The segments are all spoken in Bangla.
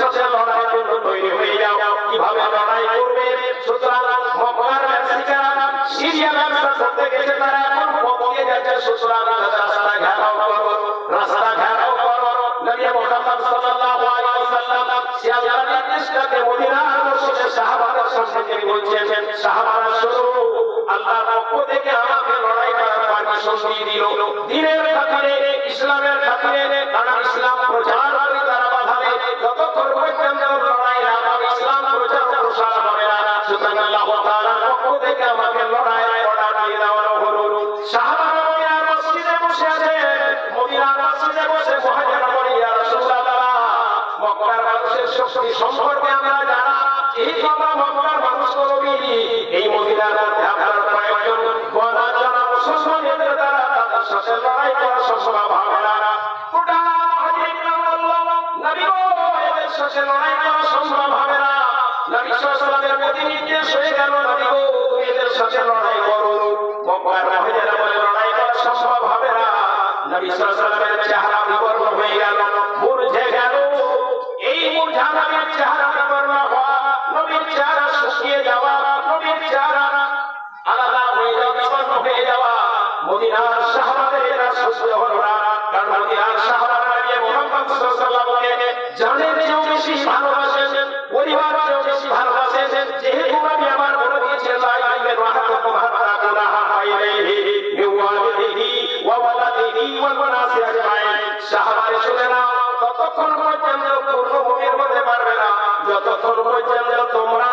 সাথে লড়াইয়ের জন্য তৈরি হয়ে যাও। কিভাবে লড়াই করবে? সুতরাং মক্কার ব্যবসায়ীরা সিরিয়া ব্যবসা করতে গেছে, তারা এখন পৌঁছে যাচ্ছে। সুতরাং রাস্তা ঘেরাও করো, রাস্তা ঘেরাও করো। নবী মুহাম্মদ সাল্লাল্লাহু আলাইহি ওয়াসাল্লাম সিরিয়ার নির্দেশটাকে মদিনার মসজিদে সাহাবাদের সামনে তিনি বলছেন, সাহাবারা শুনো, আল্লাহর পক্ষ থেকে আমাকে লড়াই করার পারমিশন দিয়ে দিল। দ্বীনের খাতিরে, ইসলামের খাতিরে, তারা ইসলাম প্রচার করে তারা বাধাবে। যতক্ষণ পর্যন্ত লড়াই না হবে, ইসলাম প্রচার প্রসার হবে না। সুতরাং আল্লাহ তাআলার পক্ষ থেকে আমাকে লড়াই অর্ডার দিয়ে দেওয়া হলো। সাহাবারা মদিনার মসজিদে বসে আছে, মদিনার মসজিদে বসে মুহাজিররা বলে, ইয়া রাসূলুল্লাহ, মক্কার মানুষের শক্তি সম্পর্কে আমরা জানা, এই কথা মক্কার মানুষ করবি, এই মদিনার মধ্যে আপনার কয়েকজন বড় জানা মুসলমানদের দ্বারা তাদের সাথে লড়াই করা সম্ভব হবে না। গোটা মুহাজিররা বলল, নবী গো, এদের সাথে লড়াই করা সম্ভব হবে না। নবী সাল্লাল্লাহু আলাইহি ওয়াসাল্লামের প্রতি নির্দেশ হয়ে গেল, নবী গো, তুমি এদের সাথে লড়াই করো। মক্কার মুহাজিররা বলে, লড়াই করা সম্ভব হবে না। নবী সাল্লাল্লাহু আলাইহি ওয়াসাল্লামের চেহারা বিবর্ণ হয়ে গেল, মুরঝে গেল। এই মুরঝা নবীর চেহারা বিবর্ণ হওয়া, নবীর চেহারা শুকিয়ে যাওয়া, নবীর চেহারা আলাদা হয়ে যাওয়া, বিবর্ণ হয়ে যাওয়া, মদিনার সাহাবাদের এটা সহ্য হলো না। কারণ মদিনার সাহাবারা নবী মুহাম্মদ সাল্লাল্লাহু আলাইহি ওয়াসাল্লামকে জানের চেয়েও বেশি ভালোবাসেন, পরিবারের চেয়েও বেশি ভালোবাসেন। যেহেতু নবী আমার বলে দিয়েছেন, লা ইয়াকুনু আহাদুকুম হাত্তা তাকুনা আইনাইহি বিওয়ালিদিহি ওয়া ওয়ালাদিহি ওয়াল মুনাসি আজমাইন। সাহাবারা শুনে নাও, ততক্ষণ পর্যন্ত পূর্ণভূমির হতে পারবে না যতক্ষণ পর্যন্ত তোমরা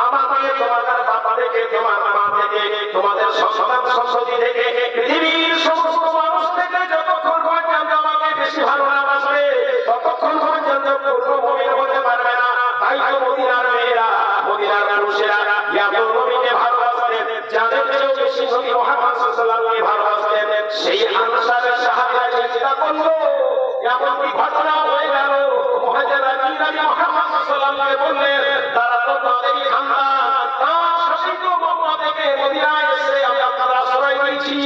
আমাকে, তোমাদের বাবা থেকে, তোমার মা থেকে, তোমাদের সন্তান সন্ততি থেকে, পৃথিবীর সমস্ত মানুষ থেকে যতক্ষণ পর্যন্ত আমাকে বেশি ভালো না বাসবে, ততক্ষণ পর্যন্ত পূর্ণভূমির হতে পারবে না। তাই তো মদিনার মেয়েরা, মদিনার মানুষেরা ইয়াকুব নবীকে ভালোবাসতেন, যাদের চেয়েও বেশি নবী মুহাম্মদ সাল্লাল্লাহু আলাইহি ওয়াসাল্লামকে ভালোবাসতেন। সেই আনসারের সাহাবীরা চিন্তা করলো, এমন কি ঘটনা হয়ে গেল? মুহাজিররা কি নবী মুহাম্মদ সাল্লাল্লাহু আলাইহি ওয়াসাল্লামকে বললেন, তারা তো তাদেরই খানদান, তার সাথে তো মক্কা থেকে মদিনায় এসে আমি আপনারা আশ্রয় নিয়েছি।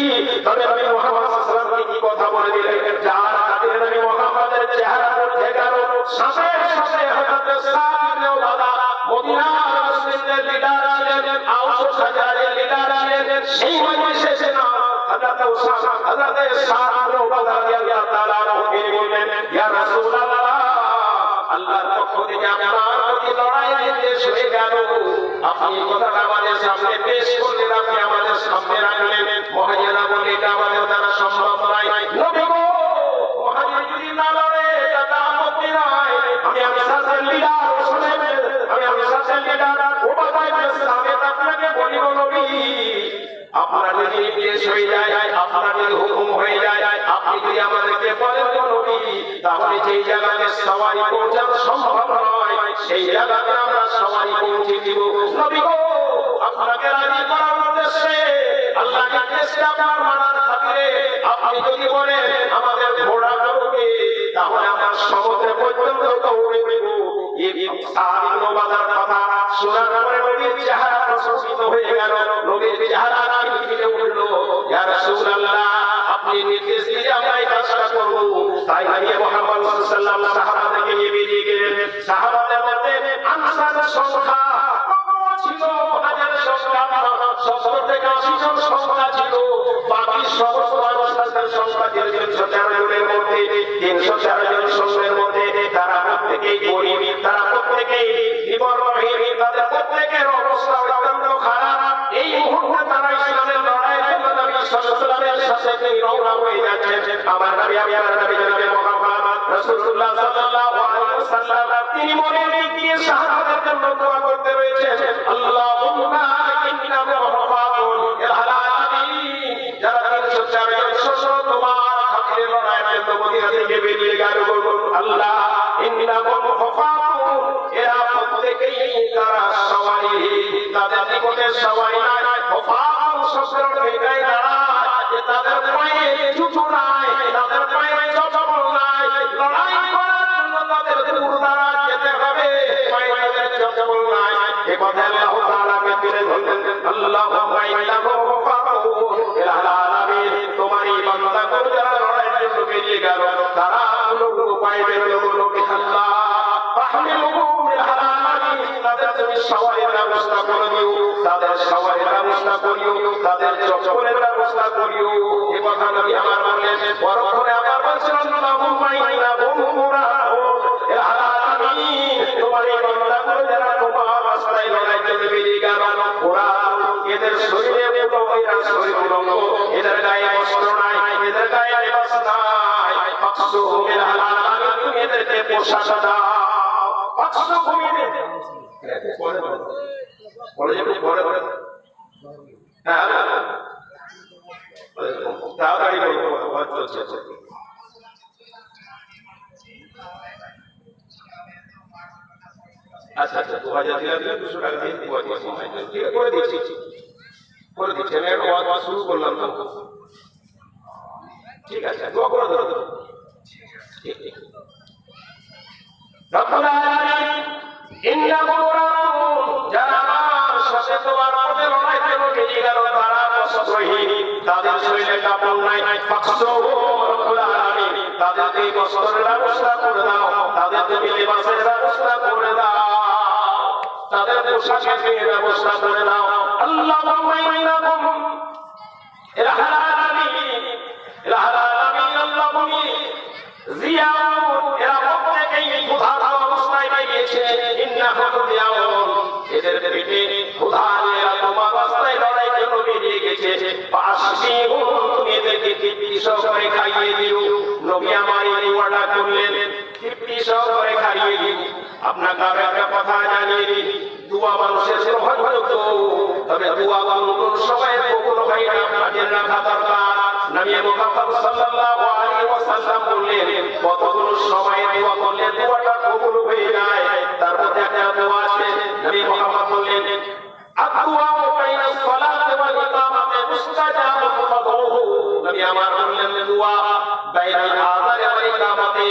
তবে নবী মুহাম্মদ সাল্লাল্লাহু আলাইহি ওয়াসাল্লাম কি কথা বলে দিলেন, যার খাতিরে নবী মুহাম্মদের চেহারা উঠে গেল। সাথে সাথে হযরত সাদ ইবনে উবাদা, মদিনার মুসলিমদের লিডার ছিলেন, আওস ও খাজরাজের লিডার ছিলেন, সেই মজলিসে এসে না হযরত উসামা, হযরত সাদ ইবনে উবাদা রাদিয়াল্লাহু তাআলা আনহু বললেন, ইয়া রাসূলুল্লাহ, আল্লাহর পক্ষ থেকে আপনার প্রতি লড়াই নির্দেশ হয়ে গেল। আপনি কথাটা আমাদের সামনে পেশ করলেন, আপনি আমাদের সামনে রাখলেন। মুহাজিররা বললেন, এটা আমাদের দ্বারা সম্ভব নয়। নবী গো, মুহাজির যদি না লড়ে এটা আপত্তি নয়। আমি সাথে লিডার শুনেন, আমি সাথে লিডার উবাদা ইবনে সামিত আপনাকে বলিব, নবী, আপনারা যদি নির্দেশ হয়ে যায়, আপনারা যদি হুকুম হয়ে যায়, আপনি যদি আমাদেরকে বলেন নবী, তাহলে যেই জায়গাতে সওয়ারি পৌঁছানো সম্ভব নয়, সেই জায়গাতে আমরা সওয়ারি পৌঁছে দিব। নবী গো, আপনাকে রাজি করার উদ্দেশ্যে, আল্লাহর নির্দেশকে আপনার মানার খাতিরে আপনি যদি বলেন আমাদের ঘোড়া দৌড়বে, তাহলে আমরা সমুদ্র পর্যন্ত দৌড়ে দেব। এই সাদ ইবনে উবাদার কথা শোনার পরে নবীর চেহারা প্রশংসিত হয়ে গেল, নবীর চেহারা ফুলে উঠল। ইয়া রাসূলুল্লাহ, আপনি নির্দেশ দিলে আমরা এই কাজটা করব। তাই নবী মুহাম্মদ সাল্লাল্লাহু আলাইহি ওয়াসাল্লাম সাহাবাদেরকে নিয়ে বেরিয়ে গেলেন। সাহাবাদের মধ্যে আনসারের সংখ্যা ছিল, মুহাজিরের সংখ্যা 70 থেকে 80 জন সংখ্যা ছিল। বাকি সমস্ত আনসারদের সংখ্যা ছিল 313 জনের মধ্যে। 313 জন সৈন্যের মধ্যে তারা প্রত্যেকেই গরীব, তারা প্রত্যেকেই বিবর্ণহীন, তাদের প্রত্যেকের অবস্থা অত্যন্ত খারাপ। এই মুহূর্তে তারা ইসলামের লড়াইয়ের জন্য নবী সাল্লাল্লাহু আলাইহি ওয়াসাল্লামের সাথে রওনা হয়ে যাচ্ছেন। আমার নবী, আপনার নবী জনাবে মুহাম্মদ রাসূলুল্লাহ সাল্লাল্লাহু আলাইহি ওয়াসাল্লাম তিনি মনে দিয়ে সাহাবাদের জন্য দোয়া করতে রয়েছেন, আল্লাহুম্মা ইন্না মুহাম্মাদুন আলামিন। যারা 304 জন সৈন্য তোমার খাতিরে লড়াইয়ের জন্য মদিনা থেকে বেরিয়ে গেল, আল্লাহ ইন্না মুহাম্মাদুন, এরা প্রত্যেকেই তারা সওয়ারি, তাদের নিকটে সওয়ারি নাই। মুহাম্মাদ শব্দ ঠিকাই দাঁড়ায় যে তাদের পায়ে জুতো নাই, তাদের পায়ে চপল নাই। লড়াই করার জন্য তাদের দূর দ্বারা যেতে হবে, পায়ে তাদের চপল নাই। এ কথা আল্লাহ তাআলাকে তুলে ধরলেন, আল্লাহুম্মা ইন্নাহু মুহাম্মাদুন আলামিন। তোমার এই বান্দা করে যারা লড়াইয়ের জন্য বেরিয়ে গেল, তারা লোক পায়ে বেরোলো, আল্লাহ ফাহমিলু ব্যবস্থা করে দিও, তাদের খাবারের ব্যবস্থা করিও, তাদের চপ্পলের ব্যবস্থা করিও। এ কথা নবী আমার বললেন। পরক্ষণে আবার বলছেন আল্লাহুম্মা ইন্না বুমুরা তোমার এই বান্দাগুলো যারা তোমার রাস্তায় লড়াইতে বেরিয়ে গেল, ওরা এদের শরীরে শরীর অঙ্গ, এদের গায়ে বস্ত্র নাই, এদের গায়ে লেবাস নাই, ফাকসুহুমিল হালাল, তুমি এদেরকে পোশাক দাও। ফাকসুহুমিল বলে যাবে বলে বলে হ্যাঁ তাড়াতাড়ি বলবো চলছে। আচ্ছা আচ্ছা 2000 দিলে 200 টাকা দিয়ে করে দিচ্ছি আমি একটা ওয়াজ শুরু করলাম তো, ঠিক আছে দোয়া করে দাও। ঠিক ঠিক রব্বুল আলামিন ইন্নাহু রাব্বুন, যারা আমার সাথে তোমার পথে লড়াইতে বেরিয়ে গেল তারা বস্ত্রহীন, তাদের শরীরে কাপড় নাই, ফাকসুহুম রব্বুল আলামিন তাদের এই বস্ত্রের ব্যবস্থা করে দাও, তাদের তুমি লিবাসের ব্যবস্থা করে দাও, তাদের পোশাকের ব্যবস্থা করে দাও। আল্লাহুম্মা ইন্নাকুম ইলাহাল আলামিন আল্লাহুম্মা জিয়াউন, এরা প্রত্যেকেই ক্ষুধার অবস্থায় গিয়েছে। ইন্নাহুম জিয়াউন, এদের পেটে ক্ষুধা নিয়ে এরা তোমার রাস্তায় লড়াই জন্য বেরিয়ে গেছে। ফাশবিহুম, তুমি এদেরকে তৃপ্তি সহকারে খাইয়ে দিও। নবী আমার এই দোয়াটা করলেন, তৃপ্তি সহকারে খাইয়ে দিও। আপনাকে আমি একটা কথা জানিয়ে দিই, দোয়া মানুষের গ্রহণযোগ্য, তবে দোয়া কোন সময় কবুল হয় না আপনাদের রাখা দরকার। নবী মুহাম্মদ সাল্লাল্লাহু আলাইহি ওয়াসাল্লাম বললেন, কতগুলো সময় দোয়া করলে দোয়াটা কবুল হয়ে যায়। তার মধ্যে একটা দোয়া আছে, নবী মুহাম্মদ বললেন, আদ-দুআ বাইনাস সালাতি ওয়াল ইকামাতি মুস্তাজাবুন ফাদউহু। নবী আমার বললেন, দোয়া বাইনাল আযানি ওয়াল ইকামাতি,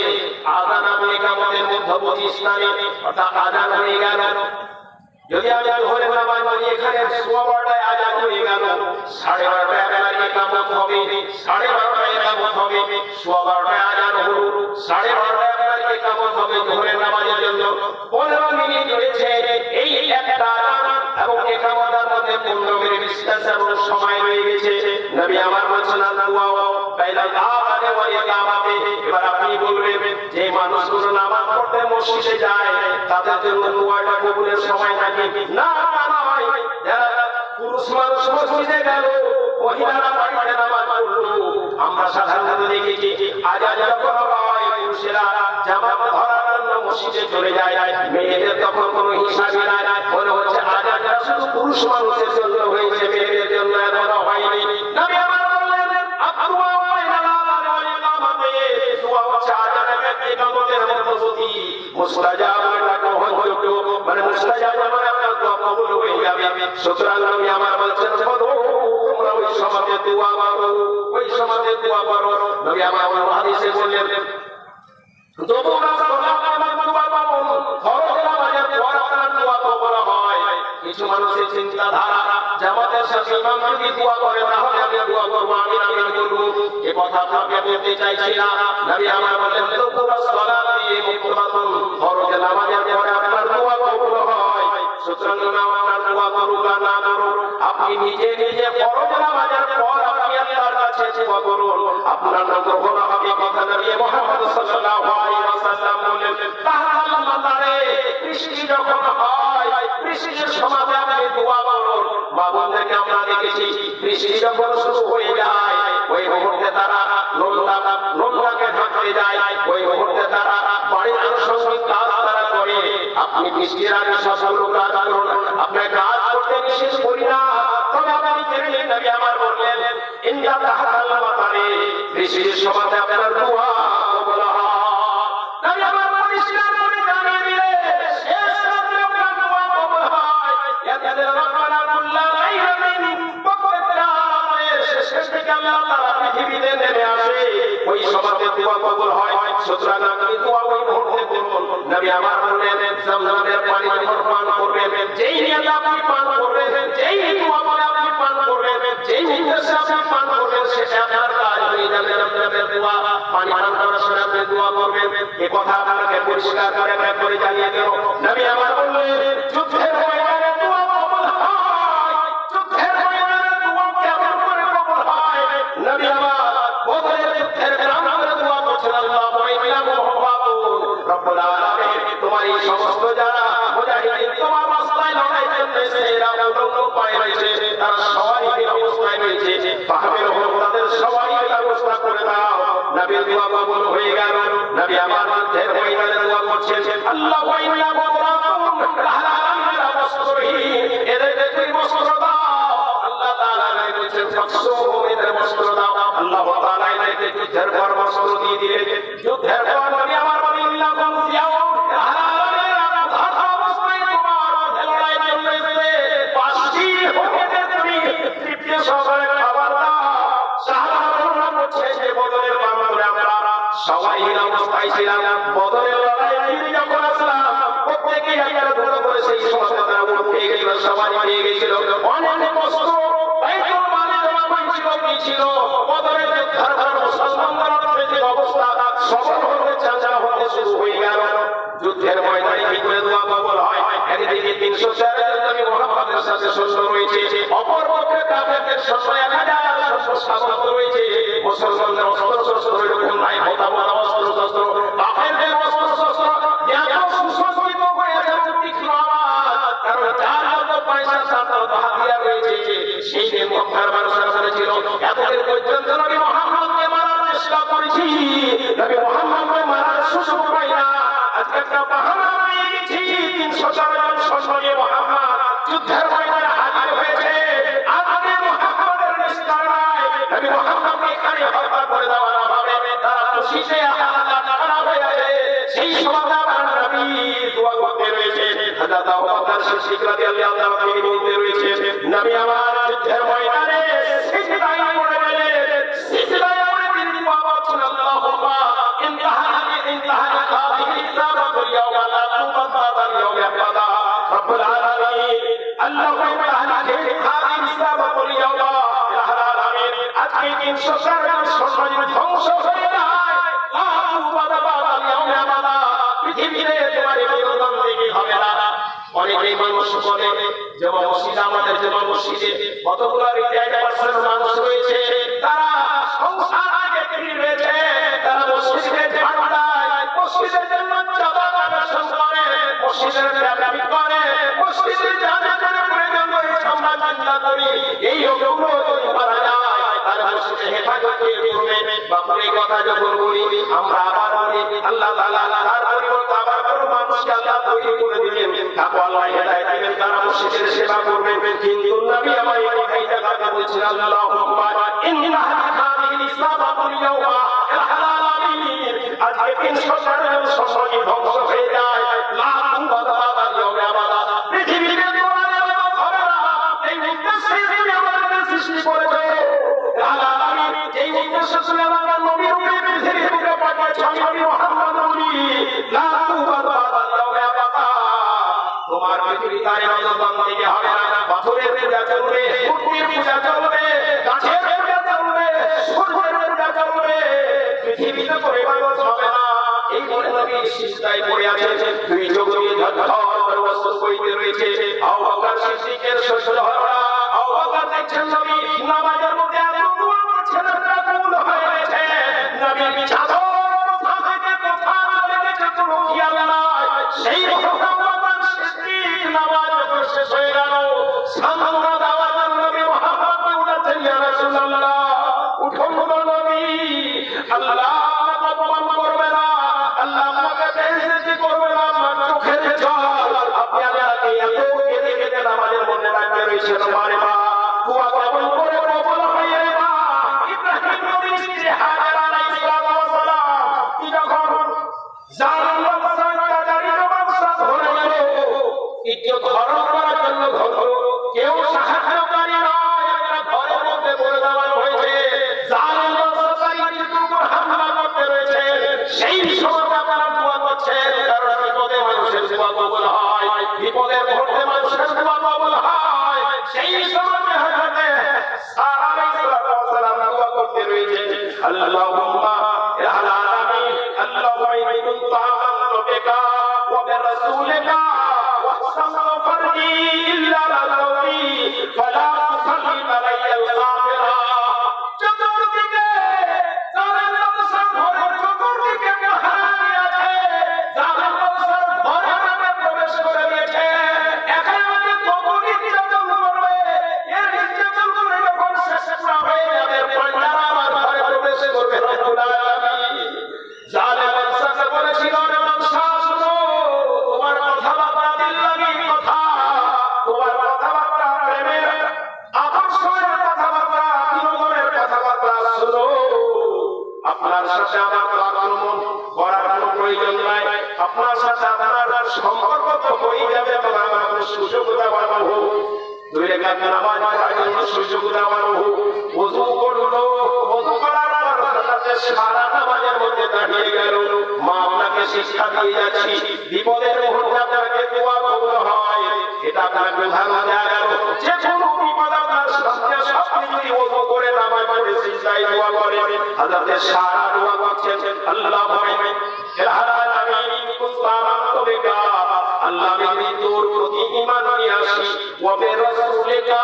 আযান এবং ইকামতের মধ্যবর্তী স্থানে, অর্থাৎ আযান হয়ে গেল, যদি আমি জোহরের নামাজ পড়ি, এখানে 12টায় আযান হয়ে গেল, 12:30টায় বেলায় ইকামত হবে, 12:30টায় ইকামত হবে, 12:15টায় আযান হলো, 12:30টায় বেলায় ইকামত হবে জোহরের নামাজের জন্য। 15 মিনিট রয়েছে, এই একটা আযান এবং ইকামতের মধ্যে 15 মিনিট ডিসটেন্স এবং সময় রয়ে গেছে। নবী আমার বলেছেন, দোয়া বাইনাল আযানি ওয়াল ইকামাতি। এবার আপনি বলবেন, যে মানুষগুলো নামাজ পড়তে মসজিদে যায় তাদের জন্য দোয়াটা কবুলের সময় থাকে না? নয়, যারা পুরুষ মানুষ মসজিদে গেল, মহিলারা বাড়িতে নামাজ পড়লো, আমরা সাধারণত দেখেছি আযান যখন হয় পুরুষেরা জামাত ধরার জন্য মসজিদে চলে যায়, মেয়েদের তখন কোনো হিসাবই নাই, মনে হচ্ছে আযানটা শুধু পুরুষ মানুষের জন্য হয়েছে, মেয়েদের জন্য এখনো হয়নি। নবী আমার বললেন, আদ-দুআ বাইনাল আযানি ওয়াল ইকামাতি, দোয়া হচ্ছে আযানের ইকামতের মধ্যবর্তী মুস্তাজাব, এটা গ্রহণযোগ্য, মানে মুস্তাজাব মানে আপনার দোয়া কবুল হয়ে যাবে। সুতরাং নবী আমার বলছেন, তোমরা ওই সময়তে দোয়া করো, ওই সময়তে দোয়া করো। নবী আমার হাদিসে বললেন, তোমরা সালাতের মধ্যে দোয়া করো, ফরজ নামাজের পর আপনার দোয়া কবুল হয়। কিছু মানুষের চিন্তাধারা, জামাতের সাথে ইমাম যদি দোয়া করে তাহলে আমি দোয়া করবো, আমি আমিন বলবো, এই কথা আপনাকে বলতে চাইছি না। নবী আমার বলেন, তোমরা সালাতে মুকতাবাতুন, ফরজ নামাজের পর আপনার দোয়া কবুল হয়। সুতরাং আপনার দোয়া করুক আর না করুক, আপনি নিজে নিজে ফরজ নামাজের পর আপনি আল্লাহর কাছে দোয়া করুন, আপনার গ্রহণ হবে। কথা নবী মুহাম্মদ সাল্লাল্লাহু আলাইহি ওয়াসাল্লাম বলেন, তাহলে মাতারে বৃষ্টি যখন হয়, বৃষ্টির সময় আপনি দোয়া করুন। বাবাদেরকে আমরা দেখেছি, বৃষ্টি যখন শুরু হয়ে যায়, ওই মুহূর্তে তারা নোংরাকে ঢাকতে যায়, ওই মুহূর্তে তারা বাড়ির আনুষঙ্গিক কাজ তারা করে। আপনি বৃষ্টির আগে সবগুলো কাজ করুন, আপনার কাজ করতে নিষেধ করি না, তবে আপনি জেনে নবী আমার বললেন, ইন্না তাহাতাল মাতারে, বৃষ্টির সময় আপনার দোয়া কবুল হয়। নবী আমার পরিষ্কার করে জানিয়ে দিলেন, শেষ রাতে আপনার দোয়া কবুল হয়। ইয়াদের রব্বানা কুল্লা লাইলাতিন, প্রত্যেকটা রাতের শেষ থেকে আল্লাহ তাআলা পৃথিবীতে নেমে আসে, ওই সময়তে দোয়া কবুল হয়। সুতরাং আপনি দোয়া ওই মুহূর্তে করুন। নবী আমার বললেন, জমজমের পানি যখন পান করবেন, যেই নিয়তে আপনি পান করবেন, যেই দোয়া বলে আপনি পান করবেন, যেই নির্দেশে আপনি পান করবেন, সেটা আপনার কাজ হয়ে যাবে। জমজমের দোয়া পানি পান করার সময় আপনি দোয়া করবেন, এই কথা আপনাকে পরিষ্কার করে জানিয়ে দেব। নবী আমার বললেন, যুদ্ধের ময়দানে দোয়া মেয়েরা উলঙ্গ পায়ে রয়েছে, তারা সবাই এই অবস্থায় রয়েছে, পাহাড়ের উপর তাদের সবাই ব্যবস্থা করে দাও। নবীর দোয়া কবুল হয়ে গেল। নবী আমার যুদ্ধের ময়দানে দোয়া করছেন, আল্লাহ ওয়াইনা গোবরাকুম হালালামিনা বস্ত্রহীন, এদেরকে তুই বস্ত্র দাও। আল্লাহ তাআলা বলেছেন ফকসুহু এদের বস্ত্র দাও। আল্লাহ তাআলা এদেরকে যুদ্ধের পর বস্ত্র দিয়ে দিলেন। যুদ্ধের পর নবী আমার বলেন লাকুম সিয়াও হালালামিনা ধারা অবস্থায় তোমার লড়াই চলবে, পাঁচটি হোকেতে তুমি তৃপ্তি সহকারে খাবার দাও। সাহাবারা বলছে যে বদরের বান্দরে আমরা সবাই এই অবস্থায় ছিলাম, বদরের লড়াই ফিরে যখন আসলাম প্রত্যেকেই একটা দুটো করে সেই সময় তারা উঠ পেয়ে গেছিল, সবাই পেয়ে গেছিল, অনেক কষ্ট বাইতুল মালে জমা হয়েছিল, কি ছিল বদরের যুদ্ধের পর মুসলমানদের অর্থনৈতিক অবস্থা সবল হতে চাঙ্গা হতে শুরু হয়ে গেল। যুদ্ধের ময়দানে কি করে দোয়া কবুল হয়? একদিকে 304 জন নবী মুহাম্মদের সাথে সৈন্য রয়েছে, অপর পক্ষে কাফেরদের সৈন্য 1000 সৈন্য সামন্ত রয়েছে। মুসলমানদের অস্ত্র-শস্ত্র এরকম নাই, হতাহত অস্ত্র-শস্ত্র, কাফেরদের অস্ত্র-শস্ত্র এত সুসজ্জিত হয়েছে, তীক্ষ্ণ আওয়াজ, কারণ যার যত পয়সা তার তত হাতিয়ার রয়েছে। সেই দিন মক্কার মানুষের বলেছিল, এতদিন পর্যন্ত নবী মুহাম্মদকে মারার চেষ্টা করেছি, নবী মুহাম্মদকে মারার সুযোগ পাই না, আজকে একটা বাহানা পেয়ে গেছি। 304 জন সৈন্য নিয়ে মুহাম্মদ যুদ্ধের ময়দানে হাজির হয়েছে। আজকে মুহাম্মদের নিস্তার নাই, নবী মুহাম্মদকে এখানে হত্যা করে দেওয়া হবে। তারা খুশিতে হালাত খারাপ হয়ে আছে। সেই সময় আমার নবী দোয়া করতে রয়েছে। হযরত আবু বকর সিদ্দিক রাদিয়াল্লাহু তাআলা তিনি বলতে রয়েছে, নবী আমার যুদ্ধের ময়দানে সিজদায় পড়ে গেলেন। সিজদায় পড়ে তিনি দোয়া করছেন, আল্লাহুম্মা ইন্তাহা হাযিহি ইসাবাতুল ইয়াওমা লা তুবাদাল ইয়াওমা আবাদা রব্বুল আলামিন, আল্লাহুম্মা ইন্তাহা হাযিহি ইসাবাতুল ইয়াওমা রাব্বুল আলামিন, আজকে 304 জন সৈন্য ধ্বংস হয়ে যায়, লা তুবাদাল ইয়াওমা আবাদা, পৃথিবীতে তোমার বিরোধী হবে না। অনেকেই মানুষ বলে, যেমন মসজিদে আমাদের যেমন মসজিদে কতগুলো 80% মানুষ রয়েছে, তারা সংসার আগে ফিরে রয়েছে, তারা মসজিদে ঝাড়ু দেয়, মসজিদের জন্য চাঁদা কালেকশন করে, মসজিদের ট্রাফিক করে, মসজিদের যা যা প্রয়োজন রয়েছে আমরা চিন্তা করি। এই লোকগুলো যদি মারা যায় তাহলে মসজিদে হেফাজত কে করবে? বাপুর এই কথা যখন বলি আমরা আবার বলি, আল্লাহ তাআলা তার পরিবর্তে আবার কোনো মানুষকে আল্লাহ তৈরি করে দিলেন, তাকে আল্লাহ হেদায়েত দিবেন, তারা মসজিদের সেবা করবেন। কিন্তু নবী আমার এই কথাইটা কথা বলছেন, আল্লাহুম্মা ইন্না হাযিহিল ইসাবাতুল ইয়াওমা রাব্বুল আলামিন, আজকে 304 জন সৈন্য ধ্বংস হয়ে যায়, লা তুবাদাল ইয়াওমা আবাদা, পৃথিবীতে তোমার ইবাদত হবে না। এই উদ্দেশ্যে তুমি আমাদেরকে সৃষ্টি করেছো আল্লাহ আলামিন, এই উদ্দেশ্যে তুমি আমাদের নবীর উপরে পৃথিবীর বুকে পাঠিয়েছো। আমি নবী মুহাম্মদ বলি, লা তুবাদাল ইয়াওমা আবাদা, তোমার পৃথিবীতে ইবাদত বন্দেগী হবে না, পাথরের পূজা চলবে, মূর্তির পূজা চলবে, গাছের পূজা চলবে, সূর্যের পূজা চলবে, পৃথিবীতে কোনো ইবাদত হবে না। এই বলে নবী সিজদায় পড়ে আছেন, দুই জগতে ঝরঝর বস্ত্র বইতে রয়েছে। আবু বকর সিদ্দিকের সহ্য হয় না। আবু বকর দেখছেন নবী নামাজের মধ্যে এত দোয়া করছেন, কবুল হয়ে গেছে। নবী চাদর মাথা থেকে কথা চলে গেছে, কোনো খেয়াল নাই। সেই মুহূর্তে আবু বকর সিদ্দিক নামাজ শেষ হয়ে গেল, সামনে দেওয়ার জন্য নবী মুহাম্মদকে উঠাচ্ছেন, ইয়া রাসূলুল্লাহ উঠুন গো নবী, আল্লাহ আমাকে অপমান করবে না, আল্লাহ আমাকে বেইজ্জতি করবে না, আমার চোখের জল আপনি আমাকে এত কেঁদে কেঁদে নামাজের মধ্যে রাখতে রয়েছেন। মারে মা দোয়া কেমন করে কবুল হয় রে মা? ইব্রাহিম নবীর স্ত্রী হাজেরা আলাইহিস সালাম কি যখন জালাল বাদশাহটা জারির বাদশা ধরে গেল, ইজ্জত হরণ করার জন্য ধরো, কেউ সাহায্যকারী নয়, একটা ঘরের মধ্যে বলে দেওয়া হয়েছে, জালাল বাদশাহ কিন্তু উপর হামলা করতে রয়েছে। সেই সময় আপনারা দোয়া করছেন, কারণ বিপদে মানুষের দোয়া কবুল হয়, বিপদের মুহূর্তে মানুষের দোয়া কবুল হয়। সেই সময় হযরতে সারা আলাইহিস সালাম দোয়া করতে রয়েছে, আল্লাহুম্মা ইয়া আলামিন, আল্লাহুম্মা ইন কুনতা আমানতু বিকা ওয়া বিরাসূলিকা واحسن فرجي إلا لذوقي فلا تسلط علي الغافرة। চতুর্দিকে জালেম বাদশার ঘরে চতুর্দিকে পাহারা আছে, জালেম বাদশার ঘরে প্রবেশ করে দিয়েছে। এখানে আমাকে তখনই সাথে আমার আক্রমণ করার কোনো প্রয়োজন নাই, আপনার সাথে আপনার সম্পর্ক তো হয়ে যাবে, তবে আমার সুযোগ দেওয়ানো হোক, 2 রাকাত নামাজ পড়ার জন্য সুযোগ দেওয়ানো হোক। ওযু করলো, ওযু করার পর হযরতে সারা নামাজের মধ্যে দাঁড়িয়ে গেল। মা আপনাকে শিক্ষা দিয়ে যাচ্ছি, বিপদের মুহূর্তে আপনাকে দোয়া কবুল হয়, এটা আপনাকে ভালো দেয়া গেল। যে কোনো বিপদ আপনার সামনে আপনি যদি ওযু করে নামাজ পড়ে সিজদায় দোয়া করেন, হযরতে সারা দোয়া করছেন, আল্লাহুম্মা আল্লাহ আমি তোর প্রতি ঈমান নিয়ে আসি, ওয়া বিরাসূলিকা,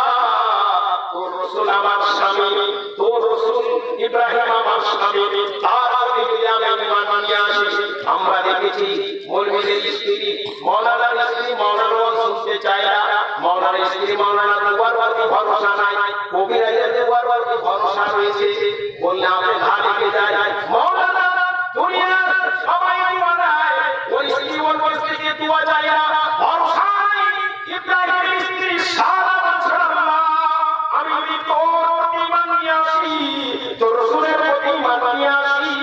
তোর রাসূল আমার স্বামী, তোর রাসূল ইব্রাহিম আমার স্বামী, তার প্রতি আমি ঈমান নিয়ে আসি। আমরা দেখেছি মৌলভীদের স্ত্রী, মাওলানার স্ত্রী মাওলানা শুনতে চায় না, মাওলানার স্ত্রী মাওলানা দুয়ার প্রতি ভরসা নাই, কবিরাজের দুয়ার প্রতি ভরসা রয়েছে, বললে আমি ঘাড়ে যাই। মাওলানা দুনিয়ার সবাই বানায়, ওই স্ত্রী ওর স্ত্রীকে দোয়া যায় না, ভরসা নাই। ইব্রাহিমের স্ত্রী সারা বছর আল্লাহ আমি তোর প্রতি ঈমান নিয়ে আসি, তোর রাসূলের প্রতি ঈমান নিয়ে আসি,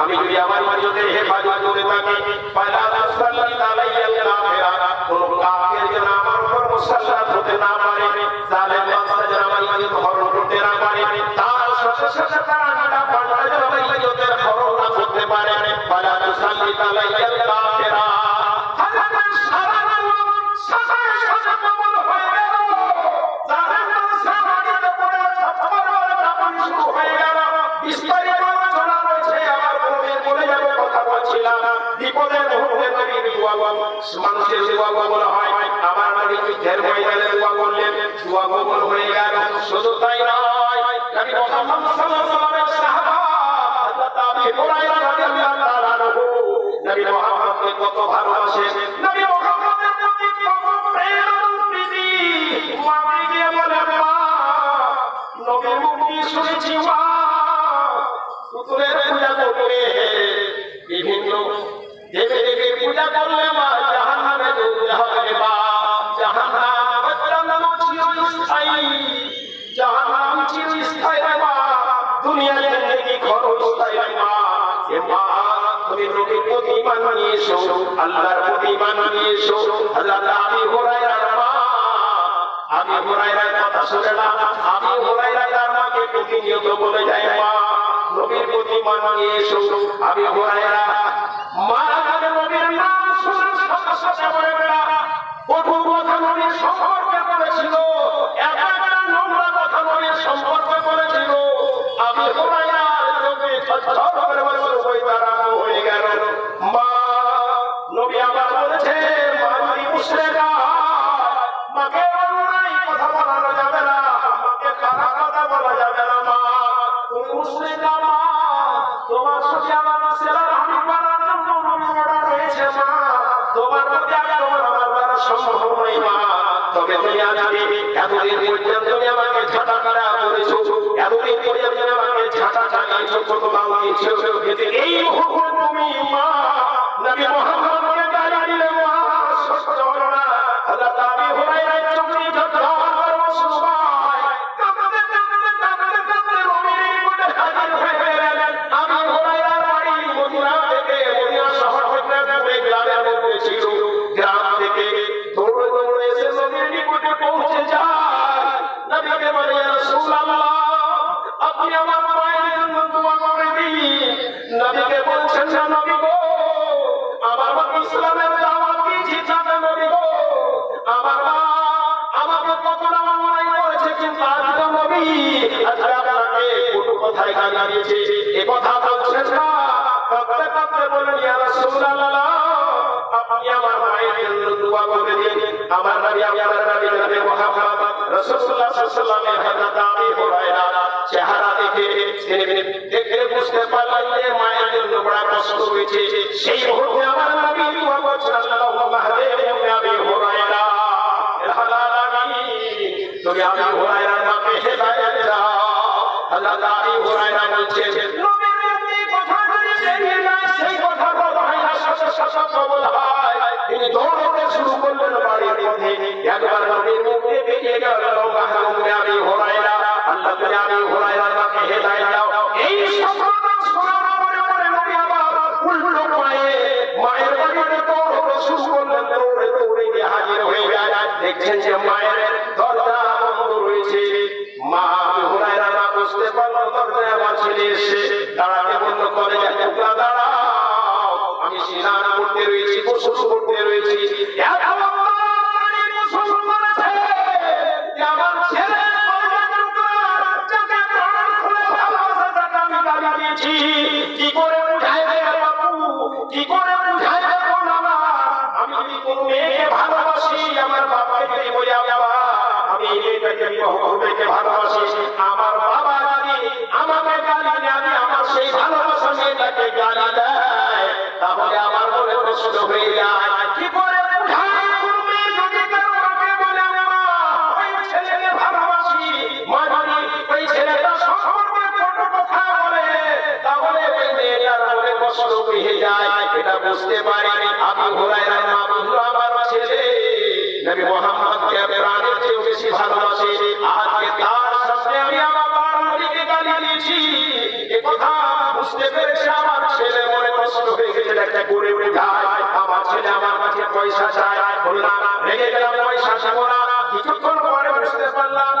আমি যদি আমার মর্যাদার হেফাজত করে থাকি, ফালা তাসাল্লাত আলাইয়াল কাফিরা, কোন কাফির যেন আমার উপর মুসাল্লাত হতে না পারে, জালেম বাদশা যেন আমার ইজ্জত হরণ করতে না পারে, তার সাথে সাথে তার আড্ডা পাল্টা যেন আমার ইজ্জতের হরণ না করতে পারে। ফালা তাসাল্লাত আলাইয়াল কাফিরা, হযরত সারা সাথে সাথে কবুল হয়ে গেল। জালেম বাদশা মাটিতে পড়ে থাপ্পড় মারা কাঁপানি শুরু হয়ে গেল। বিস্তারিত বিপদের মুহূর্তে নবীর দোয়া, মানুষের দোয়া কবুল হয়, আমার নবী যুদ্ধের ময়দানে দোয়া করলেন, দোয়া কবুল হয়ে গেল। শুধু তাই নয়, নবী মুহাম্মদ সাল্লাল্লাহু আলাইহি ওয়াসাল্লামের সাহাবা হযরত আবু হুরায়রা রাদিয়াল্লাহু তাআলা আনহু নবী মুহাম্মদকে কত ভালোবাসেন, নবী মুহাম্মদের প্রতি কত প্রেম প্রীতি। মা গিয়ে বলে, মা নবীর মুক্তি শুনেছি, মা পুতুলের পূজা করবে, বিভিন্ন দেবে দেবে পূজা করলে মা জাহান্নামে ডুবে হবে, মা জাহান্নাম অত্যন্ত চিরস্থায়ী, জাহান্নাম চিরস্থায়ী রে মা, দুনিয়ার জিন্দেগি ক্ষণস্থায়ী মা। এ মা তুমি নবীর প্রতি ঈমান নিয়ে এসো, আল্লাহর প্রতি ঈমান নিয়ে এসো। হযরত আবু হুরায়রার মা, আবু হুরায়রার কথা শুনে না, আবু হুরায়রা তার মাকে প্রতিনিয়ত বলে যায়, মা নবীর প্রতি ঈমান নিয়ে এসো। আবু হুরায়রা মা নবীর নাম শুনে সাথে সাথে বলে না, কঠু কথা নবীর সম্পর্কে বলেছিল, একটা নোংরা কথা নবীর সম্পর্কে বলেছিল। আবু হুরায়রার চোখে ছলছল করে বলে হয়ে গেল। মা নবী আবার বলেছে, মা যদি মুশরিকা, মাকে অন্যায় কথা বলা যাবে না, মাকে খারাপ কথা বলা যাবে না। মা তুমি মুশরিকা, মা তোমার সাথে আমার ছেলে আমি পারার জন্য অর্ডার রয়েছে, মা তোমার প্রতি আমার বাবা সম্ভব নয়, মা তবে তুমি আজকে এতদিন পর্যন্ত তুমি আমাকে ঝাঁটা কাটা করেছো, এতদিন পর্যন্ত আমাকে ঝাঁটা চালিয়েছো, কত দাম দিয়েছো, কিন্তু এই মুহূর্তে তুমি মা নবী মুহাম্মদকে গালি দিলে, মা সহ্য হলো না। হযরত আবু হুরায়রা চোখে ঝলঝল করে মুসলমান কাঁদতে কাঁদতে কাঁদতে কাঁদতে নবীর নিকটে হাজির হয়ে গেলেন। আবু হুরায়রার বাড়ি মদিনা থেকে, মদিনা শহর থেকে দূরে গ্রামের মধ্যে ছিল। গ্রাম থেকে দৌড়ে দৌড়ে এসে নবীর নিকটে পৌঁছে যায়। নবীকে বলে, ইয়া রাসূলুল্লাহ আপনি আমার মায়ের জন্য দোয়া করে দিন। নবীকে বলছেন, না নবী গো, আমার মা ইসলামের দাওয়াত দিয়েছি, জানা নবী গো, আমার মা আমাকে কত না অন্যায় করেছে, কিন্তু আজকে নবী আজকে আপনাকে কটু কথায় গালি দিয়েছে, এ কথা বলছেন না। কাঁদতে কাঁদতে বলেন, ইয়া রাসূলুল্লাহ আপনি আমার মায়ের জন্য দোয়া করে দিন। আমার নবী আপনার নবী জনাবে মুহাম্মদ রাসূলুল্লাহ সাল্লাল্লাহু আলাইহি ওয়াসাল্লামের হযরত আবু হুরায়রা চেহারা দেখে দেখে বুঝতে পারলেন যে মায়ের জন্য বড় কষ্ট হয়েছে। সেই মুহূর্তে আমার নবী দোয়া করছেন, আল্লাহুম্মা হাদিনা আবি হুরায়রা হালাল আমিন, তুমি আবু হুরায়রার মাকে হেদায়েত দাও। হযরত আবু হুরায়রা বলছেন, নবীর মুখে কথা বলে বেরিয়ে যায়, সেই কথা বলা হয় না, সাথে সাথে কবুল হয়। তিনি দৌড়তে শুরু করলেন বাড়ির মধ্যে, একবার নবীর মুখে বেরিয়ে গেল, আল্লাহুম্মা হাদিনা আবি হুরায়রা, আল্লাহ তুমি আবু হুরায়রার মাকে হেদায়েত দাও। দেখছেন যে মায়ের দরজা বন্ধ রয়েছে। মা আবু হুরায়রা না বুঝতে পারলো দরজায় আমার ছেলে এসে দাঁড়াতে বলল, কলেজের টুকরা দাঁড়াও, আমি স্নান করতে রয়েছি, গোসল করতে রয়েছি। কি করে বুঝাই কি করে বুঝাই আমি কোন মেয়েকে ভালোবাসি, আমার বাবাকে যদি বলি বাবা আমি এই মেয়েটাকে বিবাহ করতে ভালোবাসি, আমার বাবা যদি আমাকে গালি দেয়, আমার সেই ভালোবাসা মেয়েটাকে গালি দেয়, তাহলে আমার মনে প্রশ্ন হয়ে যায় কি করে বুঝাই কোন মেয়ে যদি তার মাকে বলে মা ওই ছেলেকে ভালোবাসি, মা যদি ওই ছেলেটা সম্পর্কে কোনো কথা বলে তাহলে ওই মেয়েটার মনে কষ্ট হয়ে যায়। এটা বুঝতে পারি আবু হুরায়রা মা বলল আমার ছেলে নবী মুহাম্মদকে প্রাণের চেয়ে বেশি ভালোবাসে, আজকে তার সামনে আমি আমার বাড়িকে গালি দিয়েছি, এই কথা বুঝতে পেরেছে আমার ছেলে মনে কষ্ট হয়ে গেছে। একটা করে যায় আমার ছেলে আমার কাছে পয়সা চায়, বললাম রেগে গেলাম, পয়সা দেবো না। কিছুক্ষণ পরে বুঝতে পারলাম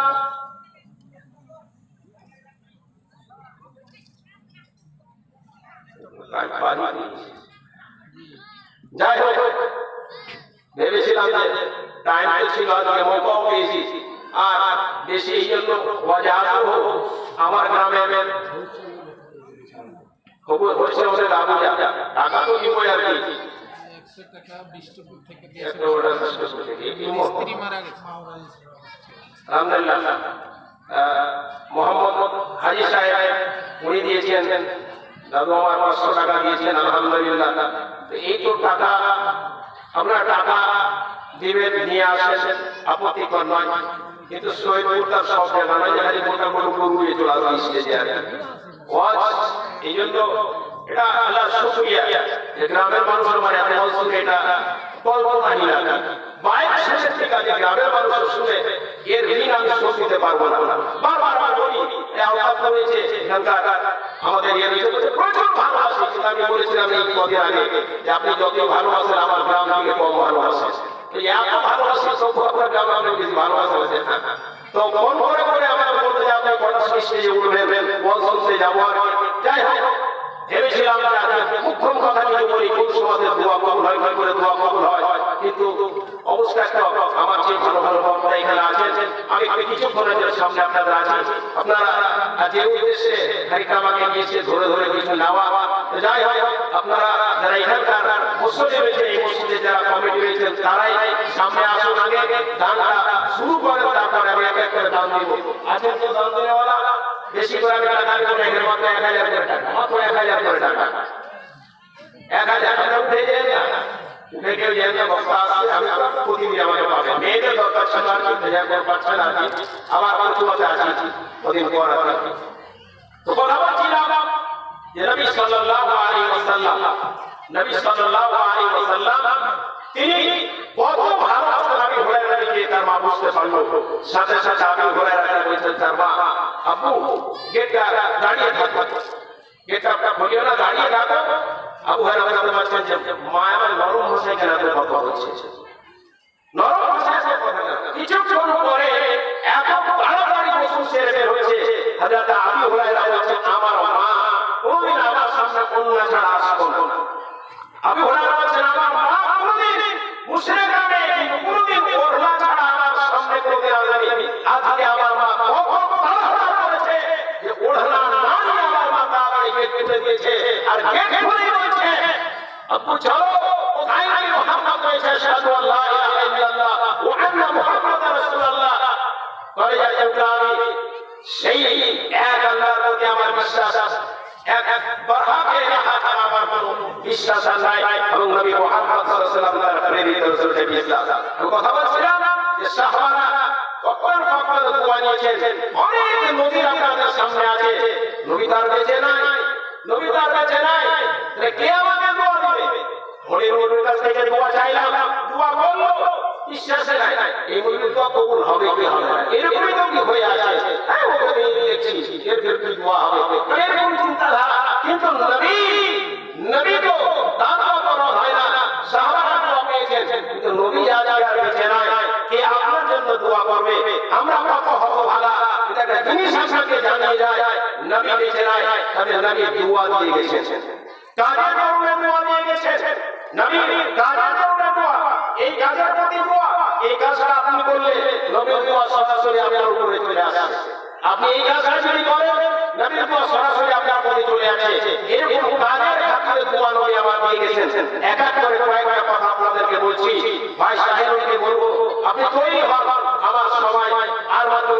যাই হোক, ভেবেছিলাম যে টাইম ছিল আজকে মৌকাও পেয়েছি আর বেশি, এই জন্য আমার গ্রামে হচ্ছে ওদের আবুজা টাকা তো নিবই আর কি, 100 টাকা বিষ্ণুপুর থেকে স্ত্রী মারা গেছে আলহামদুলিল্লাহ। মোহাম্মদ হাজি সাহেব উনি দিয়েছেন, দাদু আমার 500 টাকা দিয়েছেন আলহামদুলিল্লাহ। এই তো টাকা আপনার টাকা দিবেন নিয়ে আসেন, আপত্তিকর নয়, কিন্তু শহীদপুর তার সব জায়গা নয়, যেখানে গোটা গরু গরুয়ে চলে আসবে এই জন্য এটা আল্লাহ শুকরিয়া যে গ্রামের মানুষের মানে এত শুনে এটা কল্পনাহীন না, বাইরে শেষের থেকে যে গ্রামের মানুষ শুনে এর ঋণ আমি শোধ দিতে পারবো না। বারবার বলি রয়েছে এখানকার আমাদের প্রচুর ভালোবাসে, আমি বলেছিলাম এই কদিন আগে যে আপনি যত ভালোবাসেন আমার গ্রাম থেকে কম ভালোবাসেন, এত ভালোবাসি তবু আপনার গ্রামে অনেক বেশি ভালোবাসা হয়েছে। তো ফোন করে করে আমাকে বলতে যে আপনি কটা স্টেজে উঠবেন, বল শুনতে যাবো। যাই হোক, ভেবেছিলাম মুখ্যম কথা নিয়ে বলি কোন সমাজে দোয়া কবুল হয়, কি করে দোয়া কবুল হয়, কিন্তু অবস্থা একটা আমার চেয়ে ভালো ভালো বক্তা এখানে আছেন, আমি কিছুক্ষণের সামনে আপনাদের আছি। আপনারা যে উদ্দেশ্যে খানিকটা আমাকে নিয়েছে ধরে ধরে কিছু নেওয়া, যাই হোক আপনারা যারা এখানকার মসজিদে রয়েছেন, এই মসজিদে যারা কমিটি রয়েছেন তারাই সামনে আসুন, আগে দানটা শুরু করেন, তারপরে আমি এক এক করে দান দিব। আছেন তো দান দেওয়ালা? বেশি করে আমি টাকা দিব না, এর মাত্র 1000 করে টাকা, মাত্র 1000 করে টাকা, 1000 টাকা উঠে যায় না, উঠে কেউ যায় না, বক্তা আসছে আমি প্রতিদিন আমাকে পাবেন। মেয়েদের দরকার ছিল আর কি, 1000 করে পাচ্ছেন আর কি, আবার চুয়াতে আছি কদিন পর আর কি। তো কথা বলছিলাম যে নবী সাল্লাল্লাহু আলাইহি ওয়াসাল্লাম, নবী সাল্লাল্লাহু আলাইহি ওয়াসাল্লাম তিনি কত ভালোবাসতেন আবু হুরায়রাকে, তার মা বুঝতে পারলো। সাথে সাথে আবু হুরায়রা বলছেন তার মা, আব্বু গেটটা দাঁড়িয়ে থাকো, গেটটা খুলিও না, দাঁড়িয়ে থাকো। আবু হুরায়রা বলতে পারছেন যে মা আমার নরম ভাষায় কেন কথা হচ্ছে, নরম ভাষায় কথা না। কিছুক্ষণ পরে এত তাড়াতাড়ি গোসল সেরে বের হচ্ছে, হযরত আবু হুরায়রা বলছেন আমার মা কোনদিন আমার সামনে কন্যা ছাড়া আসতো না। আবু হুরায়রা বলছেন আমার মা কোনদিন মুশরিকা মেয়ে, কিন্তু কোনদিন ওড়না ছাড়া আমার সামনে কোনদিন আসেনি। আজকে আমার মা কখন তাড়াহুড়া করেছে যে ওড়না না নিয়ে আমার মা তাড়াতাড়ি গেট খুলে দিয়েছে, আর গেট খুলে দিয়েছে আব্বু চলো কোথায় নবী মুহাম্মদ রয়েছে, আশহাদু আল্লা ইলাহা ইল্লাল্লাহ ওয়া আন্না মুহাম্মাদার রাসূলুল্লাহ। করে যাচ্ছে আমি সেই এক আল্লাহর প্রতি আমার বিশ্বাস, এক এক বাহাকে আমার কোনো বিশ্বাস নাই, এবং নবী মুহাম্মদ সাল্লাল্লাহু আলাইহি ওয়াসাল্লাম তার প্রেরিত রাসূলের বিশ্বাস। আমি কথা বলছিলাম যে সাহাবারা কখন কখন দোয়া নিয়েছেন, অনেক নবী আপনাদের সামনে আছে, নবী তার বেঁচে নাই, নবী তার বেঁচে নাই, তাহলে কে আমাকে দোয়া দিবে? ওই নবীর কাছ থেকে দোয়া চাইলাম, দোয়া করলো, বিশ্বাসে নাই, এই নবীর দোয়া কবুল হবে কি হবে না, এরকমই তো কি হয়ে আছে। হ্যাঁ ওকে দেখছি এর কি দোয়া হবে, এরকম চিন্তাধারা। কিন্তু নবী তো দান করা হয় না, সাহাবারা দোয়া পেয়েছেন, কিন্তু নবী যা যা বেঁচে নাই, কে দোয়া করবে আমরা কত হতভাগা এটা একটা জিনিস আপনাকে জানিয়ে যায় নবী বেঁচে নাই তবে নবী দোয়া দিয়ে গেছেন কাজের কারণে দোয়া দিয়ে গেছেন নবী কাজের কারণে দোয়া এই কাজের প্রতি দোয়া এই কাজটা আপনি করলে নবীর দোয়া সরাসরি আপনার উপরে চলে আসে আপনি এই কাজটা যদি করেন নবীর দোয়া সরাসরি আপনার উপরে চলে আসে এরকম কাজের খাতিরে দোয়া নবী আমার দিয়ে গেছেন এক এক করে কয়েকটা কথা আপনাদেরকে বলছি ভাই সাহেবকে বলবো আপনি তৈরি হন আমার সময় আর মাত্র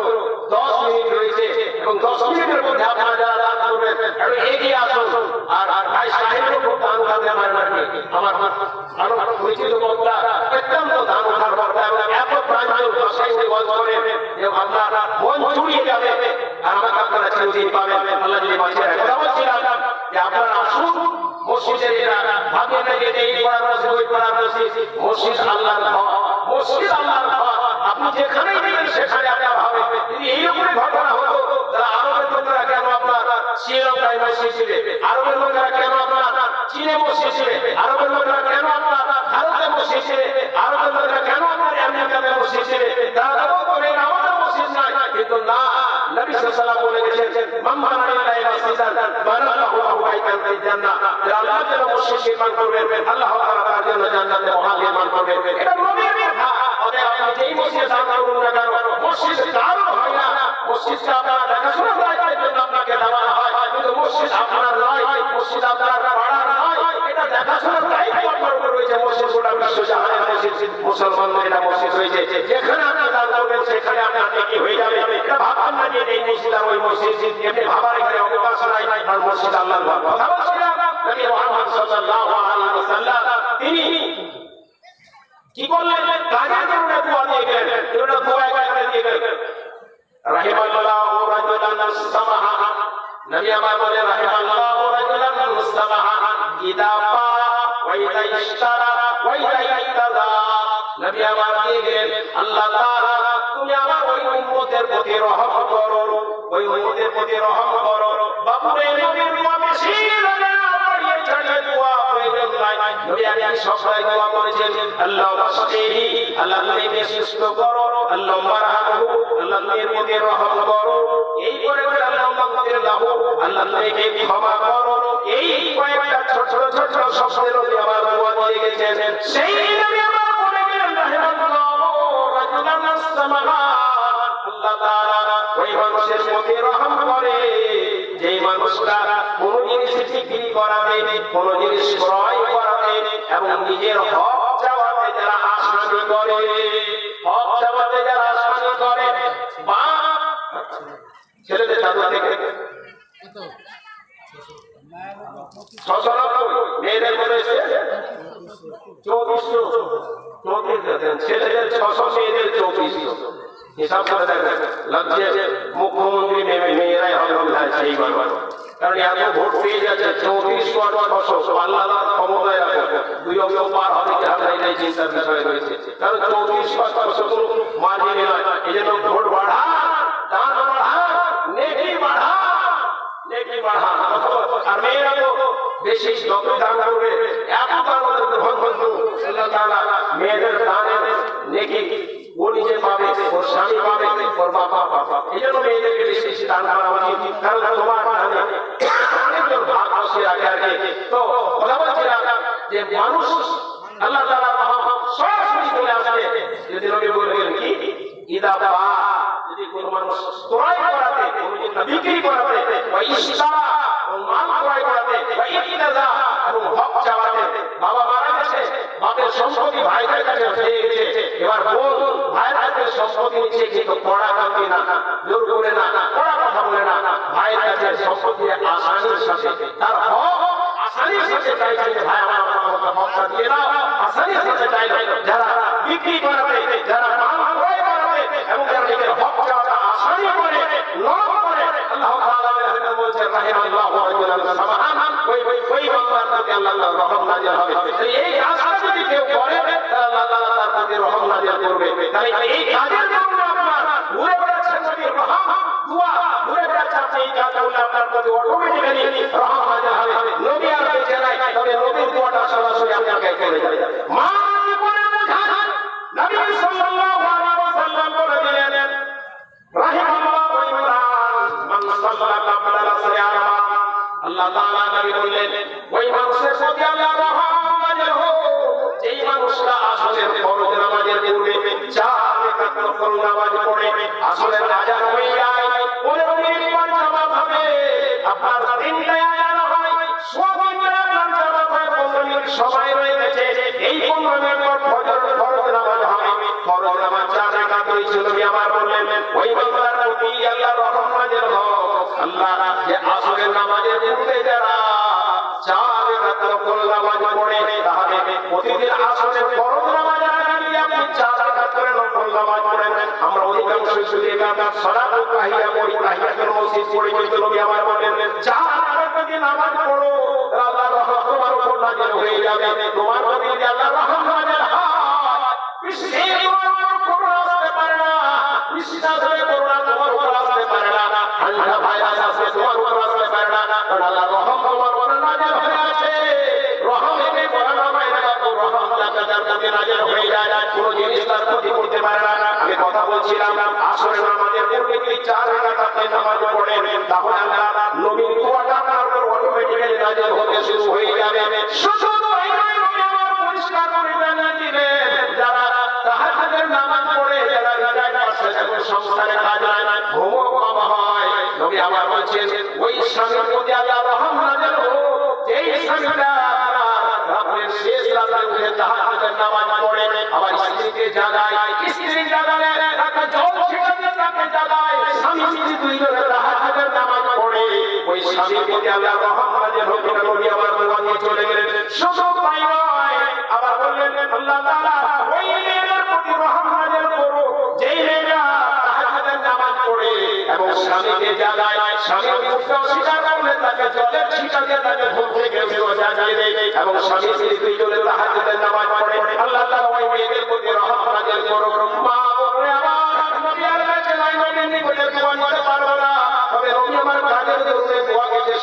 10 মিনিট রয়েছে এবং 10 মিনিটের মধ্যে আপনারা যারা দান করবেন একটু এগিয়ে আসুন আর ভাই সাহেবকে খুব দান উঠাতে পারেন আমার আরো পরিচিত বক্তা অত্যন্ত দান উঠার বক্তা এবং এত প্রাঞ্জল ভাষায় উনি ওয়াজ করেন যে আপনার মন জুড়িয়ে যাবে আর আমাকে আপনারা চিরদিন পাবেন আল্লাহ যদি বাঁচিয়ে রাখেন কথা বলছিলাম যে আপনারা আসুন মসজিদের এটা ভাবিয়ে না যে এই পড়া মসজিদ ওই পড়া মসজিদ মসজিদ আল্লাহর ঘর মসজিদ আল্লাহর ঘর আপনি যেখানেই দেখেন সেখানে আপনার হবে যদি এইরকমই ঘটনা হতো তাহলে আরবের লোকেরা কেন আপনার শ্রীলঙ্কায় মসজিদ ছিল আরবের লোকেরা কেন আপনার চীনে মসজিদ ছিল আরবের লোকেরা কেন আপনার ভারতে মসজিদ ছিল আরবের লোকেরা কেন আপনার আমেরিকাতে মসজিদ ছিল তারা বলেন আমাদের মসজিদ নাই কিন্তু না নবী সাল্লাল্লাহু আলাইহি ওয়াসাল্লাম বলে গেছেন মান বানা লিল্লাহি মাসজিদান বানাল্লাহু লাহু বাইতান ফিল জান্নাহ যারা আল্লাহর জন্য মসজিদ নির্মাণ করবেন আল্লাহ তাআলা তার জন্য জান্নাতে মহল নির্মাণ করবেন এটা নবীর কথা অতএব আপনি যেই মসজিদে দান করুন না কেন মসজিদ কারো হয় না মসজিদটা আপনার দেখাশোনা করার জন্য আপনাকে দেওয়া হয় কিন্তু মসজিদ আপনার নয় মসজিদ আপনার পাড়ার নয় এটা দেখাশোনার দায়িত্ব আপনার উপর রয়েছে মসজিদ গোটা বিশ্ব জাহানের মসজিদ মুসলমানদের এটা মসজিদ রয়েছে যেখানে আপনি দান করবেন সেখানে আপনার নেকি হয়ে যাবে এটা ভাববেন না যে এই মসজিদ আর ওই মসজিদ এমনি ভাবার এখানে অবকাশ নাই আর মসজিদ আল্লাহর ঘর কথা বলছিলাম নবী মুহাম্মদ সাল্লাল্লাহু আলাইহি ওয়াসাল্লাম তিনি কি বললেন কাজের জন্য দোয়া দিয়ে গেলেন এটা দোয়া করে দিয়ে গেলেন রাহিমাল্লাহু রাজুলান সামাহা নবী আমার বলে রাহিমাল্লাহু রাজুলান সামাহা ইদা পা ওয়া ইদা ইশতারা ওয়া ইদা ইতাদা নবী আমার দিয়ে গেলেন আল্লাহ তাআলা তুমি আমার ওই উম্মতের প্রতি রহম করো ওই উম্মতের প্রতি রহম করো বাপুরে নবীর দোয়া বেশি লাগে না পড়িয়ে ছাড়িয়ে দোয়া প্রয়োজন নাই নবী আপনি সবাই দোয়া করেছেন আল্লাহ ওয়াসিহি আল্লাহ তুমি সুস্থ করো আল্লাহ মারহামহু আল্লাহ তুমি প্রতি রহম করো এই করে করে আল্লাহ মাগফির লাহু আল্লাহ তুমি ক্ষমা করো এই কয়েকটা ছোট ছোট শব্দের নবী আমার দোয়া দিয়ে গেছেন সেই নবী আমার বলে গেলেন রাহিমাল্লাহু রাজুলান সামাহা আল্লাহ তাআলা ওই মানুষের প্রতি রহম করে যেই মানুষটা কোন জিনিস বিক্রি করাবে কোন জিনিস ক্রয় করাবে এবং নিজের হক চাওয়াতে যারা আসামি করে হক চাওয়াতে যারা আসামি করে বা ছেলেদের চাঁদা থেকে 690 মেয়েদের বলেছে 2400 ছেলেদের 600 মেয়েদের 2400 হিসাব করে দেখেন লাগছে মুখ্যমন্ত্রী মেয়েরাই হবে সেই বারবার কারণ এত ভোট পেয়ে যাচ্ছে 3400 আর 600 আল্লাহ ক্ষমতায় রাখে দুই অঙ্ক পার হবে কি হবে এটাই চিন্তার বিষয় রয়েছে কারণ 3400 আর 600 মাঝে নয় এই জন্য ভোট বাড়া দান বাড়া নেকি বাড়া আর মেয়েরা তো বেশি যত দান করবে এত দান আল্লাহ তাআলা মেয়েদের দানের নেকি ও নিজে পাবে ওর স্বামী পাবে ওর বাবা পাবে এই জন্য মেয়েদেরকে বেশি বেশি দান করা উচিত কারণ তোমার দানে অনেকজন ভাগ আসে আগে তো কথা বলছিলাম যে মানুষ আল্লাহ তাআলা সরাসরি চলে আসবে যদি নবী বলবেন কি ইদা বা যদি কোন মানুষ ক্রয় করাতে বিক্রি করাতে বা ইশতারা মাল ক্রয় করাতে বা ইতিদা এবং হক চাওয়াতে বাবা মারা গেছে বাপের সম্পত্তি ভাইদের কাছে হয়ে গেছে এবার বোন ভাইয়ের কাছে সম্পত্তি নিচ্ছে কিন্তু পড়া কাউকে না জোর করে না পড়া কথা বলে না ভাইয়ের কাছে সম্পত্তি আসানির সাথে তার হক আসানির সাথে চাইছে যে ভাই আমার হকটা দিয়ে দাও আসানির সাথে চাইছে যারা বিক্রি করাতে যারা মাল ক্রয় করাতে এবং যারা নিজের হক চাওয়াটা আসানি করে নরম করে আল্লাহ তাআলা বলছেন রাহিমাল্লাহু রাজুলান সামাহান ওই বান্দার প্রতি আল্লাহর রহম নাযিল হবে এই কাজটা যদি কেউ করে আল্লাহ তাআলা তার প্রতি রহম নাযিল করবে তাহলে এই কাজের জন্য আপনার ঘুরে বেড়াচ্ছেন নবীর রহম দোয়া ঘুরে বেড়াচ্ছেন এই কাজ করলে আপনার প্রতি অটোমেটিক্যালি রহম নাযিল হবে নবী আর বেঁচে নাই তবে নবীর দোয়াটা সরাসরি আপনাকে চলে যাবে মা জীবনে বোঝান নবী সাল্লাল্লাহু আলাইহি ওয়াসাল্লাম বলে নফল নামাজ পড়ে আসরের আযান হয়ে যায় 15 মিনিট পর জামাত হবে আপনার 3টায় আযান হয় সোয়াবিনটা আপনার জামাত হয় 15 মিনিট সময় রয়ে গেছে এই 15 মিনিট পর ফরজ নামাজ হবে ফরজ নামাজ 4 রাকাত হয়েছিল আমার বললেন ওই বান্দার প্রতি আল্লাহর রহমত নাযিল হোক আল্লাহ যে আসরের নামাজের পূর্বে যারা 4 রাকাত নফল নামাজ পড়ে তাহলে প্রতিদিন আসরের ফরজ নামাজ আগে আপনি 4 রাকাত করে নফল নামাজ পড়েন আমরা অধিকাংশ শুধু একাধারে সালাতুল তাহিয়া পড়ি তাহিয়াতুল মসজিদ পড়ি কিন্তু নবী আমার বলেন 4 রাকাত যদি নামাজ পড়ো আল্লাহর রহমত তোমার উপর নাযিল হয়ে যাবে তোমার প্রতি আল্লাহর রহমত নাযিল হয় বিশ্বে তোমার উপর করুণা আসতে পারে না বিশ্বাস হয়ে করুণা তোমার উপর আসতে পারে না ঠান্ডা ভাইরাস আসে তোমার উপর আসতে পারে না কারণ আল্লাহর রহমত তোমার উপর নাযিল হয়ে আছে রহমতে করুণা বাইরে কত রহমত যার প্রতি নাযিল হয়ে যায় কোনো জিনিস তার ক্ষতি করতে পারে না আমি কথা বলছিলাম আসরের নামাজের পূর্বে যদি 4 রাকাত আপনি নামাজ পড়েন তাহলে আল্লাহ নবীর দোয়াটা আপনার উপর অটোমেটিক্যালি নাযিল হতে শুরু হয়ে যাবে শুধু এই নয় নবী আমার পরিষ্কার করে জানিয়ে দিলেন যারা তাহাজ্জুদের নামাজ পড়ে যারা রিটায়ার্ড পাশে এবং সংসারে কাজ হয় ঘুমও কম হয় নবী আমার বলছেন ওই স্বামীর প্রতি আল্লাহ রহমত নাযিল হোক যেই স্বামীটা রাতের শেষ রাতে উঠে তাহাজ্জুদের নামাজ পড়ে আবার স্ত্রীকে জাগায় স্ত্রী জাগালে তাকে জল ছিটাতে তাকে জাগায় স্বামী স্ত্রী দুইজনে তাহাজ্জুদের নামাজ পড়ে ওই স্বামীর প্রতি আল্লাহ রহমত নাযিল হোক নবী আমার দোয়া দিয়ে চলে গেলেন শুধু তাই নয় আবার বললেন আল্লাহ তাআলা ওই মেয়েদের প্রতি রহমত নাযিল করো যেই মেয়েরা তাহাজ্জুদের নামাজ পড়ে এবং স্বামীকে জাগায় স্বামীর মুখকে অস্বীকার করলে তাকে জলের ছিটা দিয়ে তাকে ঘুম থেকে জাগিয়ে দেয় এবং স্বামী স্ত্রী দুইজনে তাহাজ্জুদের নামাজ পড়ে আল্লাহ তাআলা ওই মেয়েদের প্রতি রহমত নাযিল করো মা বলে আমার নবী আল্লাহ চাই নবীর নিকটে দোয়া নিতে পারবো না তবে নবী আমার কাজের জন্য দোয়া গেছে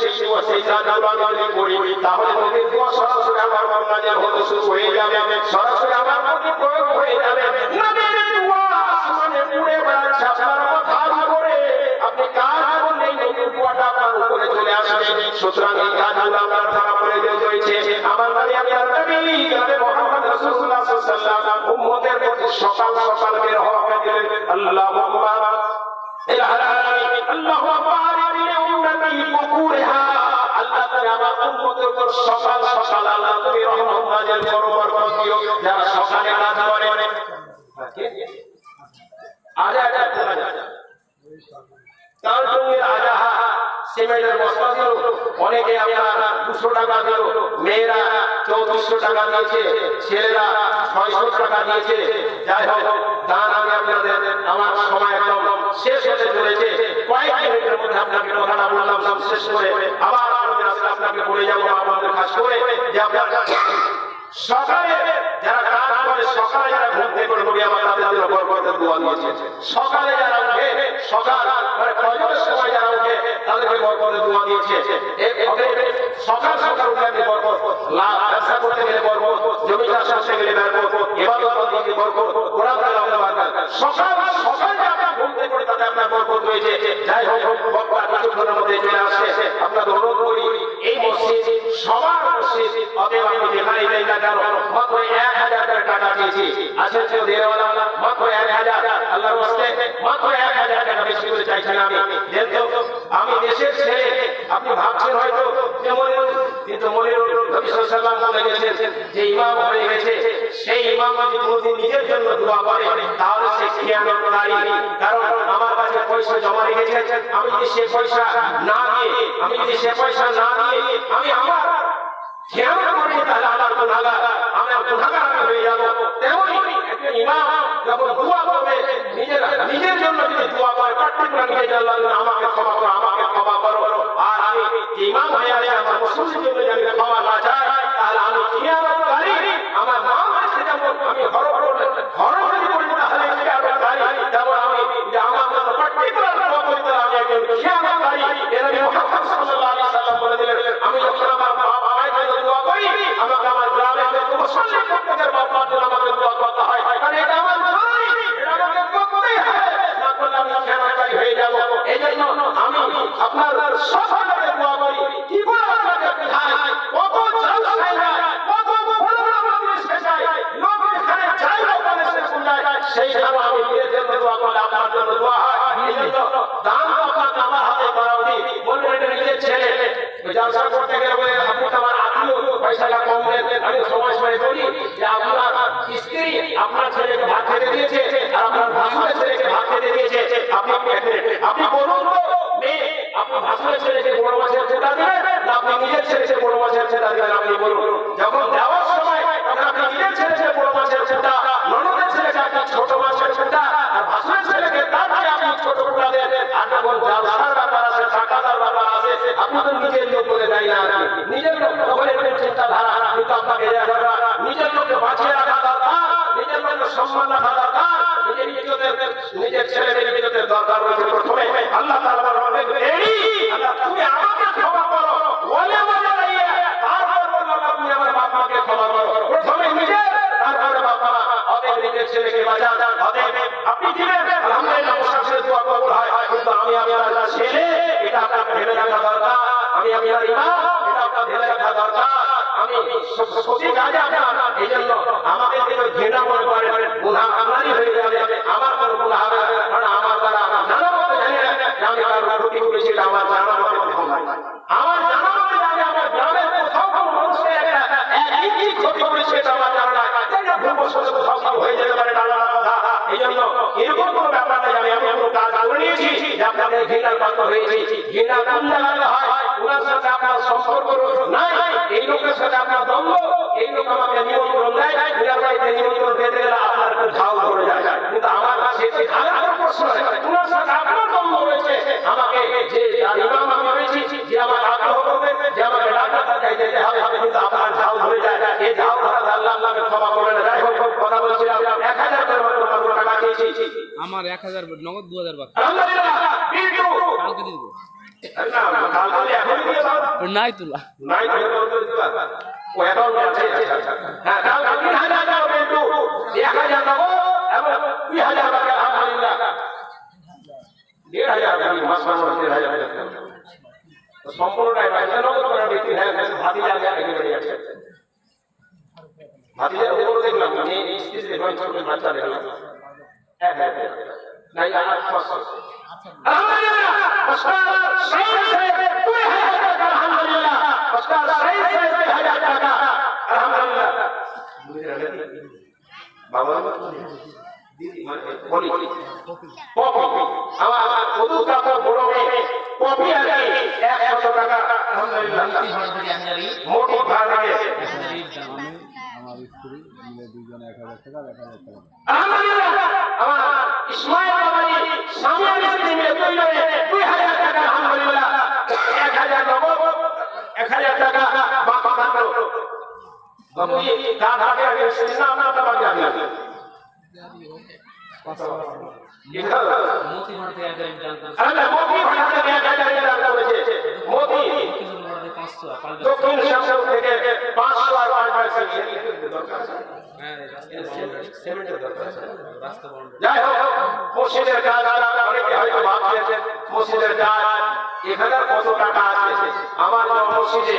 সেই কাজগুলো আমি যদি করি তাহলে নবীর দোয়া সরাসরি আমার উপর নাযিল হতে শুরু হয়ে যাবে সরাসরি আমার প্রতি প্রয়োগ হয়ে যাবে নবীর দোয়া আসমানে উড়ে বেড়াচ্ছে আপনার মাথার উপরে আপনি কাজ করলেই নবীর দোয়াটা আপনার উপরে চলে আসবে সুতরাং এই কাজগুলো আপনার দ্বারা প্রয়োজন রয়েছে আমার নবী আপনার নবী জনাবে মুহাম্মদ রাসূলুল্লাহ সাল্লাল্লাহু আলাইহি ওয়াসাল্লাম উম্মতের প্রতি সকাল সকাল বের হওয়া দিলেন আল্লাহুম্মা আল্লাহুম্মা বারিক লি উম্মতি বুকুরহা আল্লাহ তাআলা আমার উম্মতের উপর সকাল সকাল আল্লাহ তুমি রহমত নাযিল করো বরকত দিও যারা সকালে কাজ করে আজা তার জন্য আজা সিমেন্টের বস্তা দিল অনেকে আপনার 200 টাকা দিল মেয়েরা 3400 টাকা দিয়েছে ছেলেরা 600 টাকা দিয়েছে যাই হোক দান আমি আপনাদের আমার সময় একদম শেষ হতে চলেছে কয়েক মিনিটের মধ্যে আপনাকে কথাটা বললাম সব শেষ করে আবার আপনাকে বলে যাবো আপনাদের কাজ করে যে আপনার সকালে যারা কাজ করে সকালে যারা ঘুম থেকে নবী আমার তাদের জন্য বরকতের দোয়া দিয়েছে সকালে যারা উঠে সকাল মানে ফজরের সময় যারা উঠে তাদেরকে বরকতের দোয়া দিয়েছে সকাল সকাল উঠে আপনি বরকত ব্যবসা করতে গেলে বরকত জমি চাষ করতে গেলে বরকত ইবাদত করতে বরকত কোরআন তেলাওয়াতে বরকত সকাল সকাল যে আপনি ঘুম থেকে করে তাতে আপনার বরকত রয়েছে যাই হোক বরকত কিছুক্ষণের মধ্যে চলে আসছে আপনাদের অনুরোধ করি এই মসজিদ সবার মসজিদ অতএব আপনি যেখানে যাই না কেন মাত্র 1000 টাকা দিয়েছি আছেন কেউ দেওয়ালা মাত্র 1000 আল্লাহর ওয়াস্তে মাত্র 1000 টাকা বেশি করে চাইছি না যেহেতু আমি দেশের ছেলে আপনি ভাবছেন হয়তো যে কিন্তু মনির নবী সাল্লাল্লাহু আলাইহি ওয়াসাল্লাম বলে গেছেন যে ইমাম হয়ে গেছে সেই ইমাম যদি কোনোদিন নিজের জন্য দোয়া করে তাহলে সে খিয়ানতকারী কারণ আমার কাছে পয়সা জমা রেখেছে আমি যদি সে পয়সা না দিয়ে আমি আমার খিয়ানত করি তাহলে আমার গুনাহগার আমি হয়ে যাব তেমনি একজন ইমাম যখন দোয়া করবে নিজের জন্য যদি দোয়া করে পার্টিকুলার নিজের জন্য আমাকে ক্ষমা করো আর আমি ইমাম হয়ে আছি আমার মুসলিমের জন্য যদি আমি ক্ষমা না চাই তাহলে আমি খিয়ানতকারী আমার নাম আছে যেমন আমি হরকরি করি তাহলে খিয়ানতকারী যেমন আমি যে আমার জন্য পার্টিকুলার দোয়া করি তাহলে আমি একজন খিয়ানতকারী এর নবী মুহাম্মদ সাল্লাল্লাহু আলাইহি ওয়াসাল্লাম বলে দিলেন আমি যখন আমার বাবার জন্য দোয়া করি আমাকে আমার গ্রামের যত মুসলিম প্রত্যেকের বাবার জন্য আমাকে দোয়া করতে হয় কারণ এটা আমার নয় এটা আমাকে করতেই হবে দোয়া করলে আপনার জন্য দোয়া হয়। এই জন্য দান আপনাকে আমার হাতে করা উচিত। বলবেন এটা নিজের ছেলে, ব্যবসা করতে গেলে বলে আপনি তো আমার আত্মীয়, পয়সাটা কম দেন। আমি সময় সময় বলি যে আপনার স্ত্রী আপনার ছেলেকে ভাত খেতে দিয়েছে আর আপনার ভাসুরের ছেলেকে ভাত খেতে দিয়েছে, আপনি বলুন তো মেয়ে আপনি ভাসুরের ছেলেকে বড় মাছের ছোটা দিবেন না আপনি নিজের ছেলেকে বড় মাছের ছোটা দিবেন? আপনি বলুন। যখন দেওয়ার সময় তখন আপনি নিজের ছেলেকে বড় মাছের ছোটা, ননদের ছেলেকে আপনি ছোট মাছের ছোটা, আর ভাসুরের ছেলেকে তার চেয়ে আপনি ছোট ছোটা দেন। আর যখন ব্যবসার ব্যাপার আছে, টাকাদার ব্যাপার আছে, আপনি তো নিজের লোক বলে দেয় না, নিজের লোক তখন এরকম চিন্তাধারা। কিন্তু আপনাকে নিজের লোককে বাঁচিয়ে রাখা দরকার, নিজের লোকের সম্মান রাখা দরকার, নিজের ইজ্জতের, নিজের ছেলেদের ইজ্জতের দরকার রয়েছে। প্রথমে আল্লাহ তাআলা বলেন আল্লাহ তুমি আমাকে ক্ষমা করো, ওলে বলে দাঁড়িয়ে তারপর বললাম আপনি আমার বাপ মাকে ক্ষমা করো। প্রথমে নিজে তারপরে বাপ মা, অতএব নিজের ছেলেকে বাঁচান। অতএব আপনি দিবেন আলহামদুলিল্লাহ, মুসাফিরের দোয়া কবুল হয়। কিন্তু আমি আপনার ছেলে, এটা আপনার ভেবে রাখা দরকার। আমি আপনার ইমাম, এটা আপনার ভেবে রাখা দরকার। আমি সত্যি কাজে আপনার, এই জন্য আমাকে ঘৃণা মনে করেন, গুনাহ আমারই হয়ে যাবে, আমার কোনো গুনাহ হবে না, কারণ আমার দ্বারা আমার জানা মতো জানি না যে আমি কারো ক্ষতি করেছি, এটা আমার জানা মতো হয়। আমার জানা মতো জানি আমার গ্রামের কোথাও কোনো মানুষকে একই ক্ষতি করেছে, এটা আমার জানা নাই। ভুলবশত কোথাও কিছু হয়ে যেতে পারে, এটা আলাদা কথা। এই জন্য এরকম কোনো ব্যাপার নাই আমি কোনো কাজ করে নিয়েছি যে আপনাদের ঘৃণার পাত্র হয়েছি। ঘৃণা কোন জায়গায় হয়? ওনার সাথে আপনার সম্পর্ক নাই, এই লোকের সাথে আপনার দ্বন্দ্ব, এই লোক আমাকে নিমন্ত্রণ দেয়, ওনার বাড়িতে নিমন্ত্রণ পেতে গেলে আপনার একটু ঝাল ধরে যায়। কিন্তু আমার সেটা খারাপ প্রশ্ন নয়, ওনার সাথে আপনার দ্বন্দ্ব হয়েছে। আমাকে যে ইমাম আমি হয়েছি, যে আমার আগ্রহ করবে, যে আমাকে ডাক্তার দেখাই যেতে হবে, কিন্তু আপনার ঝাল ধরে যায়। এই ঝাল ধরা আল্লাহ আমাকে ক্ষমা করবেন। যাই হোক, কথা বলছিলাম 1000 টাকা দিয়েছি। আমার 1000 নগদ 2000 বাকি। আলহামদুলিল্লাহ, বিটু কালকে দিয়ে দেবো। না কাল বলে এখন দিয়ে দাও। নাই তোলা। নাই তো দিবা। ও অ্যাকাউন্ট আছে। হ্যাঁ, কাল 3000 টাকা বিটু, 1000 দেবো এবং 2000 টাকা আলহামদুলিল্লাহ। 1500 টাকা মাস মাস 1500 টাকা। তো সম্পূর্ণটাই বাইরে নগদ করে ব্যক্তি হ্যাঁ ভাতি জায়গা একেবারে আছে। ভাতি জায়গা উপরে দেখলাম আমি স্ত্রী দেখলাম, ছোট বাচ্চা দেখলাম। হ্যাঁ নাই আর কষ্ট। আলহামদুলিল্লাহ, মাস্টার সেই 2000 টাকা আলহামদুলিল্লাহ, মাস্টার সেই 2000 টাকা আলহামদুলিল্লাহ। বাবা দিদি বলি পপি আমার ওদু টাকা বড় মেয়ে পপি আলী 100 টাকা আলহামদুলিল্লাহ। মোটি ভাড়া আমার স্ত্রী মিলে দুইজনে 1000 টাকা 1000 টাকা। আলহামদুলিল্লাহ। আমার ইসমাইল বাবাই স্বামী আর স্ত্রী মিলে দুইজনে 2000 টাকা আলহামদুলিল্লাহ। 1000 দেবো, 1000 টাকা বাবা কাটো বাবু কার আগে আগে না না তো বাকি আছে। মোতি ভাড়াতে 1000 জানতাম। আরে মোতি ভাড়াতে 1000 টাকা হয়েছে। মোতি কিছু ভাড়াতে 500 আর 500। দক্ষিণ শাসক থেকে 500 আর 500 দরকার আছে। হ্যাঁ, সিমেন্টের দরকার আছে। রাস্তা বন্ধ। যাই হোক, মসজিদের কাজ অনেকে হয়তো ভাবছেন মসজিদের কাজ এখানে কত টাকা আছে। আমার মসজিদে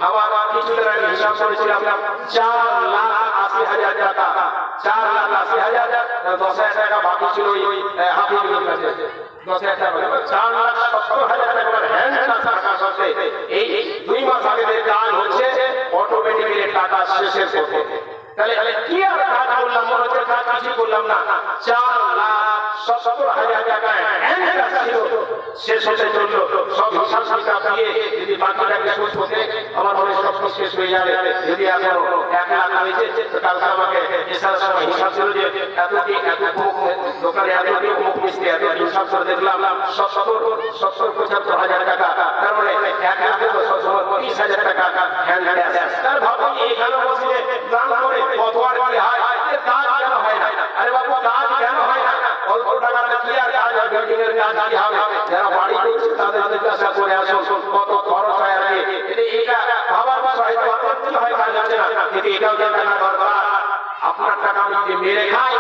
আমার কিছুদিন আগে হিসাব করেছিলাম 4,80,000 টাকা, 4,80,000, 10,000 টাকা বাকি ছিল ওই হাফিজুর কাছে। 10,000 টাকা 4,70,000 টাকা হ্যান্ড টাকা সাথে এই 2 মাস আগে কাজ হচ্ছে, অটোমেটিক্যালি টাকা শেষের পথে। তাহলে কি আর কাজ করলাম, মনে হচ্ছে কাজ কিছু করলাম না। 4,70,000 টাকা ছিল, শেষ হতে চলল। সব হিসাব হিসাব দিয়ে যদি বাকিটাকে শোধ করতে আমার মনে সব শেষ হয়ে যাবে। যদি এখন 1 লাখ হয়েছে, কালকে আমাকে এসার সময় হিসাব ছিল যে এত দোকানে এত মুখ মিশতে এত হিসাব করে দেখলাম 70-75,000 টাকা। তার মানে 1 লাখের 30,000 টাকা হ্যান্ড ক্যাশ। তার ভাবুন এইখানে বসে দান করে কত আর কি হয়, কাজ কেন হয় না? আরে বাবু কাজ কেন হয় না? অল্প টাকাটা কি আর কাজ হয়? বিল্ডিং এর কাজ কি হবে? যারা বাড়ি করছে তাদের জিজ্ঞাসা করে আসুন কত খরচ হয় আর কি। এটা ভাবার বিষয়, আপনার কি হয় কাজ আছে না, কিন্তু এটাও যে টাকা দরকার। আপনার টাকা আমি যদি মেরে খাই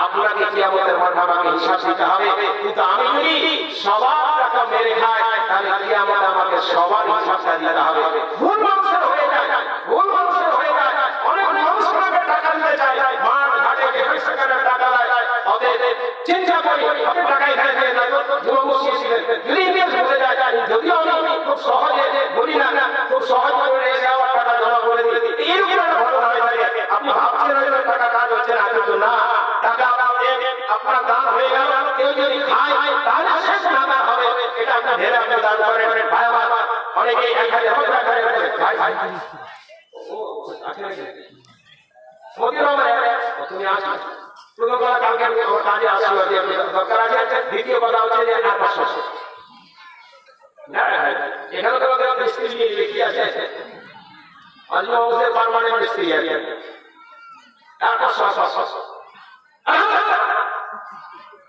আপনাকে কিয়ামতের মাঠে আমাকে হিসাব দিতে হবে। কিন্তু আমি যদি সবার টাকা মেরে খাই তাহলে কিয়ামতে আমাকে সবার হিসাবটা দিতে হবে। ভুল মানুষের হয়ে যায়, ভুল মানুষের হয়ে যায়। অনেক মানুষ আমাকে টাকা দিতে চায়, মাঠ ঘাটে যেখানে সেখানে টাকা দেয়। অতএব চিন্তা করি আপনি টাকা এখানে দিয়ে না যুবক বসিয়েছিলেন যদি ইতিহাস বলে যায় যদিও আমি খুব সহজে বলি না খুব সহজ করে এসে আবার টাকা জমা করে দিই এইরকম একটা ঘটনা হয়ে থাকে আপনি ভাবছেন হয়তো টাকা কাজ হচ্ছে না কিন্তু না টাকা আপনার দান হয়ে গেল কেউ যদি খায় তাহলে শেষ না হবে এটা একটা ঢেলে আপনি দান করেন ভাই আমার অনেকে এখানে ভাই ভাই মতিউর রহমান তুমি আসো প্রথম কথা কালকে আমার কাজে আসি দরকার আছে দ্বিতীয় কথা হচ্ছে যে আর পাঁচশো না এখানে তো আমাদের মিস্ত্রি লিখি আছে আজমা পারমানেন্ট মিস্ত্রি আছে আর পাঁচশো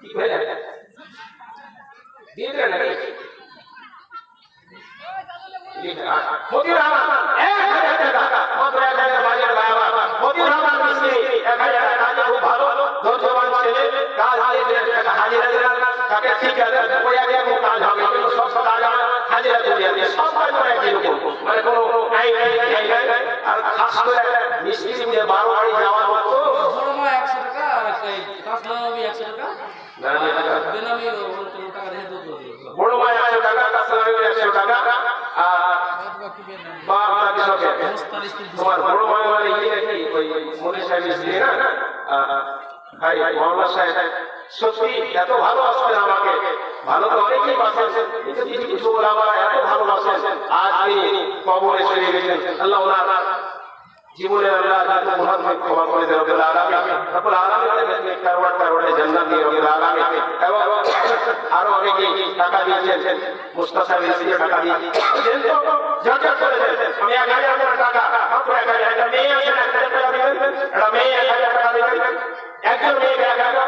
কি হয়ে দিয়ে দেন মতিউর রহমান 1000 টাকা মাত্র 1000 বাজার বাবা মতিউর রহমান মিস্ত্রি 1000 টাকা কাজ খুব ভালো ধৈর্যবান ছেলে কাজ দিয়ে টাকা হাজিরা দিলাম তাকে ঠিক আছে ওই আগে কাজ হবে কিন্তু সব কাজ আমার হাজিরা দিয়ে দিয়ে সব কাজ করে এরকম মানে কোনো নাই আর খাস করে মিস্ত্রি দিয়ে 12 বাড়ি যাওয়ার মতো বড়মা 100 টাকা আর এই কাসলামি 100 টাকা না বেনামি টাকা রেখে দাও বড় ভাই 100 টাকা কাসলামি 100 টাকা আর বাবা কিসকে তোমার বড় ভাই মানে ইয়ে কি ওই মুনি সাহেব মিস্ত্রি না ভাই মাওলানা সাহেব সত্যি এত ভালোবাসেন আমাকে ভালো তো অনেকেই বাসেন কিন্তু কিছু কিছু ওলামা এত ভালোবাসেন আজ এই কবরে চলে গেছেন আল্লাহ ওনার জীবনের আল্লাহ তাআলা মুহাম্মদ ক্ষমা করে দেন রব্বুল আলামিন রব্বুল আলামিন কারওয়াটে জান্নাত দিয়ে রব্বুল আলামিন এবং আরো অনেকেই টাকা দিয়েছেন মুস্তাফা মিস্ত্রি টাকা দিয়েছেন তো যত করে দেন আমি 1000 টাকা মাত্র 1000 টাকা মেয়ে আছে 1000 টাকা দিবেন এটা মেয়ে 1000 টাকা দিবেন একজন মেয়ে 1000 টাকা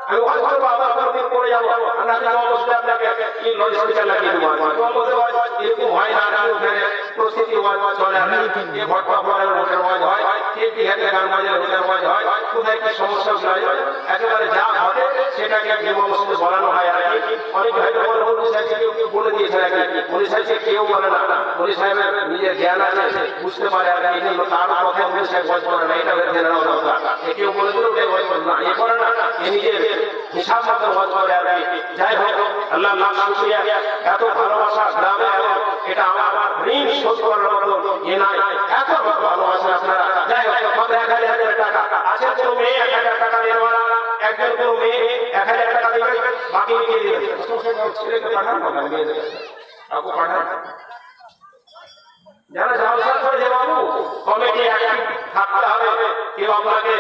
আমি হয়তো বাবা দিন করে যাব আমরা কি অবস্থা আপনাকে কি লজিস্টিক লাগিয়ে দেব তো বলতে হয় এরকম হয় না ওখানে প্রস্তুতি হয় চলে আসে এই ঘটনা ঘটার ওখানে হয় ঠিক হাতে গান বাজার ওখানে হয় কোথায় কি সমস্যা হয় একেবারে যা হবে সেটাকে বিমর্ষ বলানো হয় আর কি অনেক হয়তো বলবো সাহেবকে কেউ বলে দিয়েছে আর কি পুলিশ সাহেবকে কেউ বলে না পুলিশ সাহেবের নিজের জ্ঞান আছে বুঝতে পারে আর কি কিন্তু তার কথা পুলিশ সাহেব বলতে পারে না এটা জেনে নেওয়া দরকার কেউ বলে দিল ওটাই বলতে না এ করে না এ নিজের হিসাব মতো বলতে পারে আর কি যাই হোক আল্লাহ শুকরিয়া এত ভালোবাসা গ্রামে এটা আমার ঋণ শোধ করার মতো এ নাই এত ভালোবাসা আপনারা যাই হোক মাত্র 1000 টাকা আছে কোনো মেয়ে 1000 টাকা দেওয়ালা একজন কোনো মেয়ে 1000 টাকা দেবে বাকি নিয়ে দেবে ছেলেকে পাঠান না মেয়েদের আপু পাঠান যারা জালসা করে যে বাবু কমিটি থাকতে হবে কেউ আপনাকে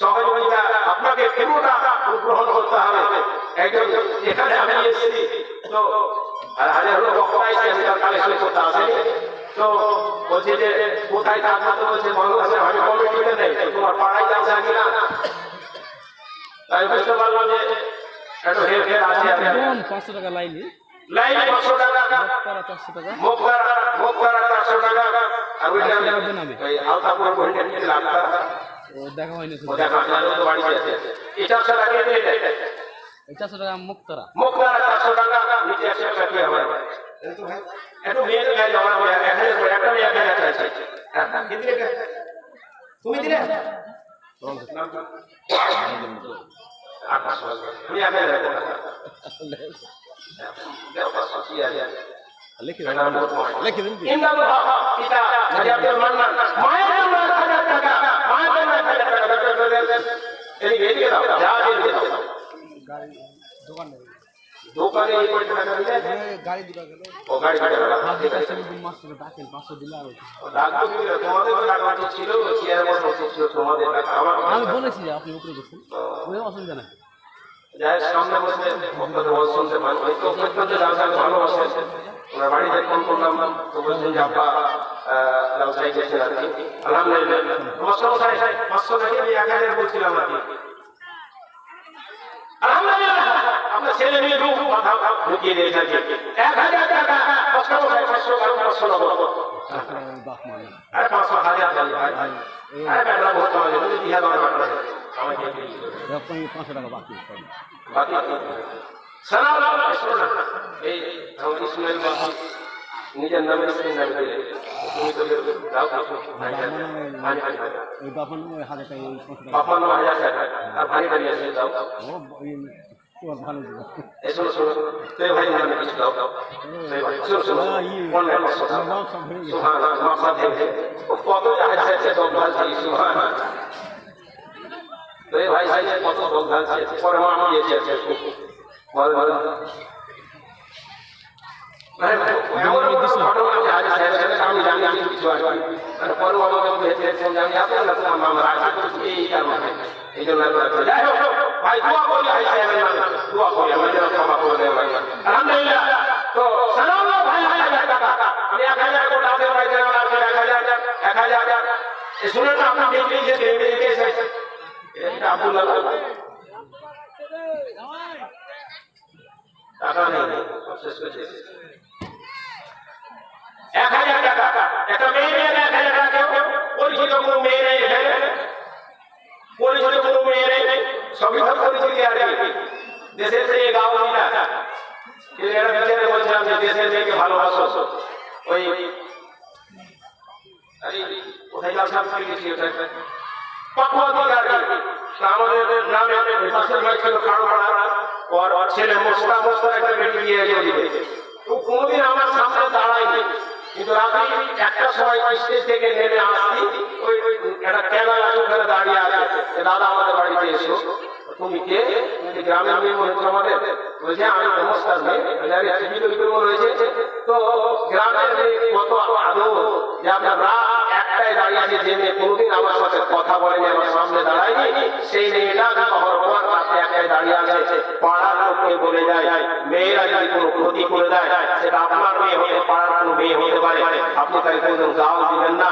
সহযোগিতা আপনাকে পুরোটা গ্রহণ করতে হবে একজন এখানে আমি এসেছি তো হাজার বক্তা এসে আমি তার কালেকশন করতে আসেনি তো বলছে যে কোথায় থাকবো তো বলছে বাংলাদেশে আমি কমিটিতে নেই তোমার পাড়ায় যাচ্ছে কিনা তাই বুঝতে পারলাম যে একটু হের আছে 500 টাকা লাইনি লাইন 500 টাকা 400 টাকা মুখতারা 400 টাকা আর ওইটা ওই আলতাপুর বহিটা নিতে লাগতা ও দেখা হয়নি ও দেখা জানো তো বাড়ি আছে এটা ছাড়া কে দেয় 400 টাকা মুক্তারা 400 টাকা নিচে 100 টাকা কি হবে একটু মেয়ে গায়ে জমা করে এখানে একটা মেয়ে এখানে আছে কিন্তু এটা তুমি দিলে আকাশ তুমি আগে লিখে দেন ইন্দাল বাবা পিতা হাজাতুল মান্নান মায়ের জন্য 1000 টাকা মায়ের জন্য 1000 টাকা এই এদিকে দাও যা দিয়ে দাও গাড়ি দোকানে এই কত টাকা দিলে গাড়ি দিবা গেল ও গাড়ি ঠিক আছে আমি 2 মাস ধরে ডাকেন 500 দিলে আর ডাক দিলে তোমাদের টাকা ছিল চেয়ার বসে ছিল তোমাদের টাকা আমি বলেছি যে আপনি উপরে গেছেন ওই অসুবিধা নাই যাই সামনে বসে বক্তব্য শুনতে পান ওই তো প্রত্যেকটা জায়গায় ভালোবাসে ওনার বাড়িতে ফোন করলাম তো বলছেন যে আপা লাউসাই গেছেন আর কি আলহামদুলিল্লাহ তোমার সংসারে 500 টাকা আমি 1000 বলছিলাম আর কি আলহামদুলিল্লাহ আমরা ছেলে মেয়ে রূপ মাথা ঢুকিয়ে দিয়েছি 1000 টাকা 500 বাপ মানে আরে 500 হাজার ভাই আরে বেটা বহুত কম আছে দিয়া দাও বেটা আমাকে আপনি 500 টাকা বাকি বাকি সালাম শোনা এই আমাদের ইসমাইল বাবা নিজের নামে স্ক্রিন নামে তুমি তো দাও এই বাপ মানে 1000 টাকা 500 টাকা বাবা 9000 টাকা আর ভাই বাড়ি আছে দাও ও তোমার ভালো দিবা এই শোনো শোনো তুই ভাই নামে কিছু দাও তুই ভাই শোনো শোনো কোন নাম কথা নাম সব হয়ে গেছে সুবহান আল্লাহ সাথে কত আছে তো ভাই সুবহান তুই ভাই ভাই কত লোক আছে পরমা দিয়েছে বল বল মানে এমন ঘটনা যে আজ সাহেব আমি জানি আমি কিছু আছে মানে পরমা আমাকে ভেতরে ফোন জানি আপনি না তোমার মামা রাখা এই কারণে এই জন্য যাই হোক ভাই দোয়া করি ভাই সাহেবের নামে দোয়া করি আমাদের ক্ষমা করে দেয় ভাই আলহামদুলিল্লাহ তো সালাম ভাই টাকা আমি 1000 কোটি আছে ভাই জানা আছে 1000 এই শুনে না আপনি দেখলি যে দেবে এসে এটা আব্দুল্লাহ টাকা নেই শেষ করে 1000 টাকা একটা মেয়ে 1000 টাকা পরিচিত কোনো মেয়ে নেই পরিচিত কোনো মেয়ে নেই সবই তো পরিচিতি আর কি দেশের থেকে গাঁও না এরা বিচারে বলছিলাম যে দেশের মেয়েকে ভালোবাসো ওই আরে কোথায় যাচ্ছিলাম কি ওটা পটুয়াদি আর কি আমাদের গ্রামে পাশের ভাই ছিল খাড়পাড়া ওর ছেলে মোস্তা একটা বেটি দিয়ে দিবে তো কোনোদিন আমার সামনে দাঁড়ায়নি কিন্তু রাতে একটা সময় স্টেজ থেকে নেমে আসছি ওই একটা ক্যামেরা ওখানে দাঁড়িয়ে আছে দাদা আমাদের বাড়িতে এসো তুমি কে গ্রামের মেয়ে মনে হচ্ছে আমাদের বলছে আমি নমস্কার মেয়ে রয়েছে তো গ্রামের মেয়ে কত আদর যে আপনার রাত একটাই দাঁড়িয়ে আছে যে মেয়ে কোনোদিন আমার সাথে কথা বলেনি আমার সামনে দাঁড়ায়নি সেই মেয়েটা আমার পর রাতে একটাই দাঁড়িয়ে আছে পাড়ার লোককে বলে যায় মেয়েরা যদি কোনো ক্ষতি করে দেয় সেটা আপনার মেয়ে হতে পাড়ার কোনো মেয়ে হতে পারে আপনি তাই কোনোদিন গাও দিবেন না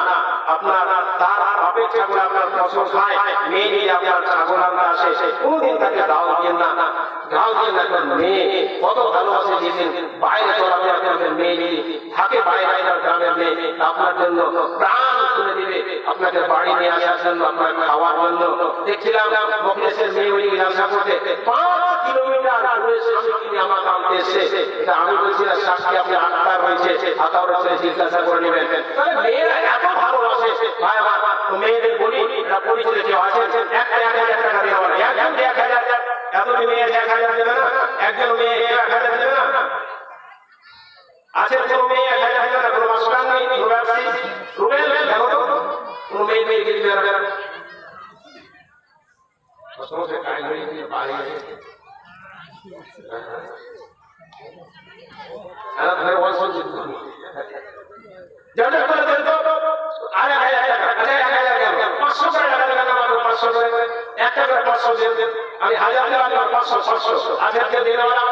আপনার তার অপেক্ষা করে আপনার ফসল খায় মেয়ে যদি আপনার ছাগল আনতে আসে কোনোদিন তাকে গাও দিবেন না গাও দিয়ে না মেয়ে কত ভালোবাসে যেদিন বাইরে চলাফেরা করবেন মেয়ে যদি থাকে বাইরে গ্রামের মেয়ে আপনার জন্য প্রাণ খুলে দিবে আপনাকে বাড়ি নিয়ে আসার জন্য আপনার খাওয়ার জন্য দেখছিলাম মকলেশের মেয়ে ওই আশা করতে 5 কিলোমিটার দূরে স্বামী আমার কাছে এসে এটা আমি বলছিলাম সাক্ষী আপনি আত্মা রয়েছে আত্মা রয়েছে জিজ্ঞাসা করে নেবেন তাহলে মেয়েরা এত ভালোবাসে ভাই আমার তো মেয়েদের বলি এটা পরিচিত কেউ আছে একটা 1000 টাকা দিয়ে আমার একজন 1000 এতদিন মেয়ে 1000 দেবে না একজন মেয়ে 1000 দেবে না আছে কোনো মেয়ে 1000 দেবে না কোনো মাস্টার নেই কোনো ব্যবসায়ী রুবেল দেখো তো কোনো মেয়ে দিবে না সমস্ত কাজ হয়ে গিয়ে বাড়ি আর ঘরে বসে যাদের করে দেন তো আরে 500 টাকা দেন মাত্র 500 টাকা একটা করে 500 দেন আমি 1000 টাকা 500 আজকে দিন আমরা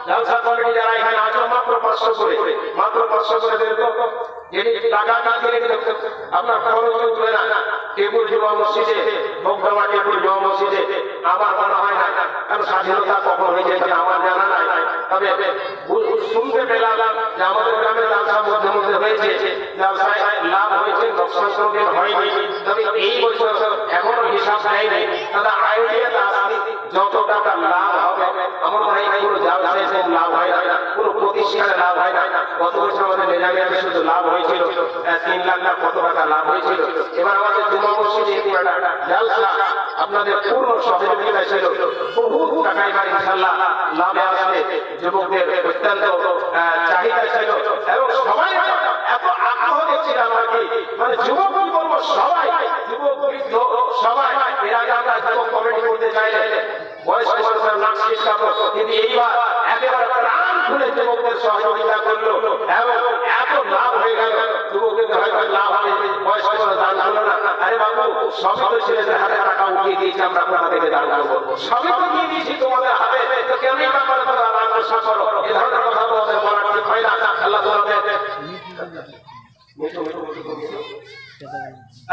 জলসা কমিটি যারা এখানে আছে মাত্র 500 করে মাত্র 500 করে দেন তো যদি টাকা না দিয়ে আপনার খরচ করে না টেবিল জমা মসজিদে ভোগদামা টেবিল জমা মসজিদে আমার মনে হয় না কারণ স্বাধীনতা কখন হয়েছে আমার জানা নাই তবে শুনতে পেলাম যে আমাদের গ্রামে ব্যবসা মধ্যে মধ্যে হয়েছে ব্যবসায় লাভ হয়েছে লোকসান কোনদিন হয়নি তবে এই বছর এখনো হিসাব নেয়নি তাদের আইডিয়াটা আসলে যত টাকা লাভ হবে আমার মনে হয় কোনো ব্যবসায় লাভ হয় না কোনো প্রতিষ্ঠানে লাভ হয় না গত বছর আমাদের নিজামে শুধু লাভ হয়েছিল 3 লাখ না কত টাকা লাভ হয়েছিল এবার আমাদের জুমা মসজিদে জলসা আপনাদের পূর্ণ সহযোগিতা ছিল বহু টাকা এবার ইনশাআল্লাহ লাভে আসবে যুবকদের অত্যন্ত চাহিদা ছিল এবং সবাই এত আগ্রহ দেখছিলাম আর কি মানে যুবক বলবো সবাই যুবক বৃদ্ধ সবাই এর আগে আমরা যুবক কমিটি করতে চাইলে বয়স্ক মানুষের নাম শেষ করবো কিন্তু এইবার একেবারে প্রাণ খুলে যুবকদের সহযোগিতা করলো এবং এত লাভ হয়ে গেল যুবকদের হয়তো লাভ হবে বয়স্ক মানুষ দান করলো না আরে বাবু সবই তো ছেলেদের হাতে টাকা উঠিয়ে দিয়েছি আমরা কোথা থেকে দান করবো সবই তো দিয়ে দিয়েছি তোমাদের হাতে তো কেমনি ব্যাপারে তোমরা আলোচনা করো এ ধরনের কথা তোমাদের বলা ঠিক হয় না আল্লাহ তোমাদের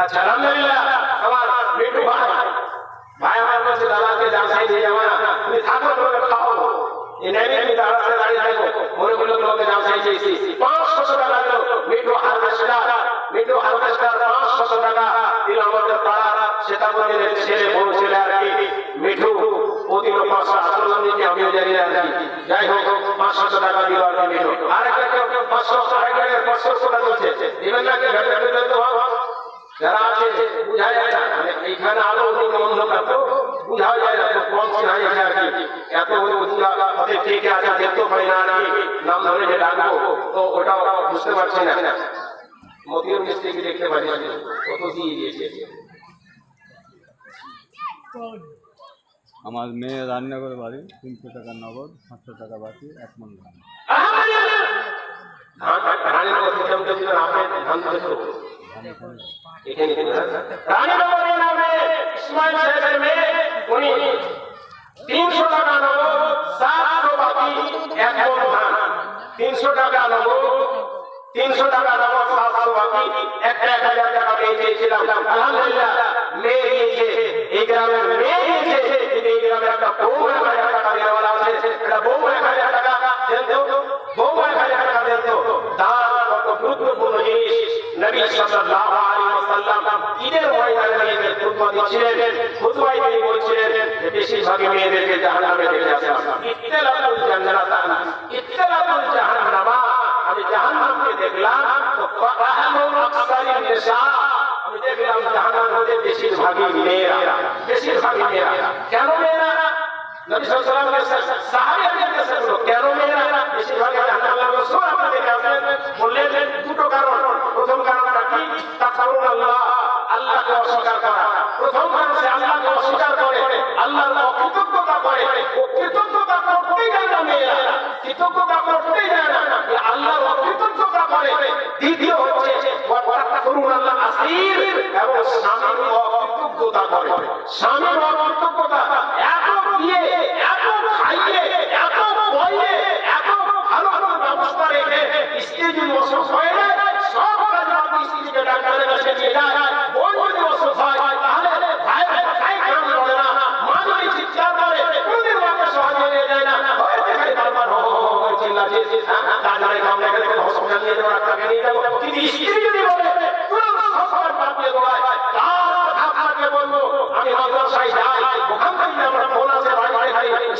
আচ্ছা আলহামদুলিল্লাহ আমার মিঠু ভাই আমার কাছে দাদাকে জানসাই দিয়ে যাওয়া তুমি থাকো তোমাকে খাওয়াবো এই নেমে তুমি দাদাকে দাঁড়িয়ে থাকো মনে করলো তোমাকে জানসাই চেয়েছি 500 টাকা দিল মিঠু হারভেস্টার 500 টাকা দিল আমাদের পাড়া সেটা আমাদের ছেলে বড় ছেলে আর কি মিঠু প্রতি 500 আসল দিকে আমিও জানি না আর কি যাই হোক 500 টাকা দিল আর কি মিঠু আরেকটা 500 আরেকটা 500 টাকা চলছে দিবেন না কি ভেটে তো যারা আছে বুঝা যায় না মানে এইখানে আলো অন্ধকার তো বুঝা যায় না কোন সিনাই আছে আর কি এত সাথে কে কে আছে দেখতে পাই না আর কি নাম ধরে যে ডাকবো তো ওটাও বুঝতে পারছি না মতিউর মিস্ত্রিকে দেখতে পাচ্ছি কত দিয়ে দিয়েছে আমার মেয়ে রান্না করে বাড়ি 300 টাকা নগদ 500 টাকা বাকি 1 মণ ধান রানীর কথা জমতে ছিল আপনি ধান দিতে এখানে রানীনগরের নামে ইসমাইল সাহেবের মেয়ে উনি 300 টাকা নগদ 700 বাকি 1 মণ ধান 300 টাকা নগদ 300 টাকা নগদ 700 বাকি 1000 টাকা পেয়েছিলাম আলহামদুলিল্লাহ মেয়ে দিয়েছে এই গ্রামের মেয়ে দিয়েছে এই গ্রামের একটা বউ 1000 টাকা দেওয়ালা আছে এটা বউ 1000 টাকা দেন তো বউ 1000 টাকা দেন তো দান কত গুরুত্বপূর্ণ জিনিস নবী সাল্লাল্লাহু আলাইহি ওয়াসাল্লাম ঈদের ময়দানে মেয়েদের খুতবা দিচ্ছিলেন খুতবায় তিনি বলছিলেন যে বেশিরভাগ মেয়েদেরকে জাহান্নামে রেখে আসা ইত্তালাতুল জান্নাতান ইত্তালাতুল জাহান্নামা আমি জাহান্নামকে দেখলাম তো ফাহামুল আকসারিন নিসা আমি দেখলাম জাহান্নামে বেশিরভাগই মেয়েরা কেন মেয়েরা নবী সাল্লাল্লাহু আলাইহি ওয়াসাল্লাম সাহাবীদের কাছে বলল কেন মেয়েরা বেশিরভাগ জাহান্নামে রাসূল আপনাদের কাছে বললেন দুটো কারণ প্রথম কারণটা কি তাকবুর আল্লাহকে অস্বীকার করা প্রথম কারণ সে আল্লাহকে অস্বীকার করে আল্লাহর অকৃতজ্ঞতা করে ও কৃতজ্ঞতা করতেই যায় না মেয়েরা কৃতজ্ঞতা করতেই যায় না আল্লাহর অকৃতজ্ঞতা করে দ্বিতীয় হচ্ছে তাকবুর আল্লাহ আসির এবং স্বামীর অকৃতজ্ঞতা করে স্বামীর অকৃতজ্ঞতা এত দিয়ে এত খাইয়ে এত বইয়ে এত ভালো ভালো ব্যবস্থা রেখে স্ত্রী যদি অসুখ হয়ে যায় সব কাজ আপনি স্ত্রীকে ডাক্তারের কাছে নিয়ে যায় বই যদি অসুখ হয় তাহলে ভাই কেন বলে না মা যদি চিৎকার করে কোনদিন মাকে সহজে নিয়ে যায় না হয়তো খালি বারবার চিল্লাচ্ছে তাড়াতাড়ি কাম লেগে হসপিটাল নিয়ে যাবো ডাক্তারকে নিয়ে যাবো কিন্তু স্ত্রী যদি বলে তুরন্ত সবার বাপিয়ে দৌড়ায় আপনাকে বলবো আমি মাদ্রাসায় যাই ওখান থেকে আমার ফোন আছে বাড়ি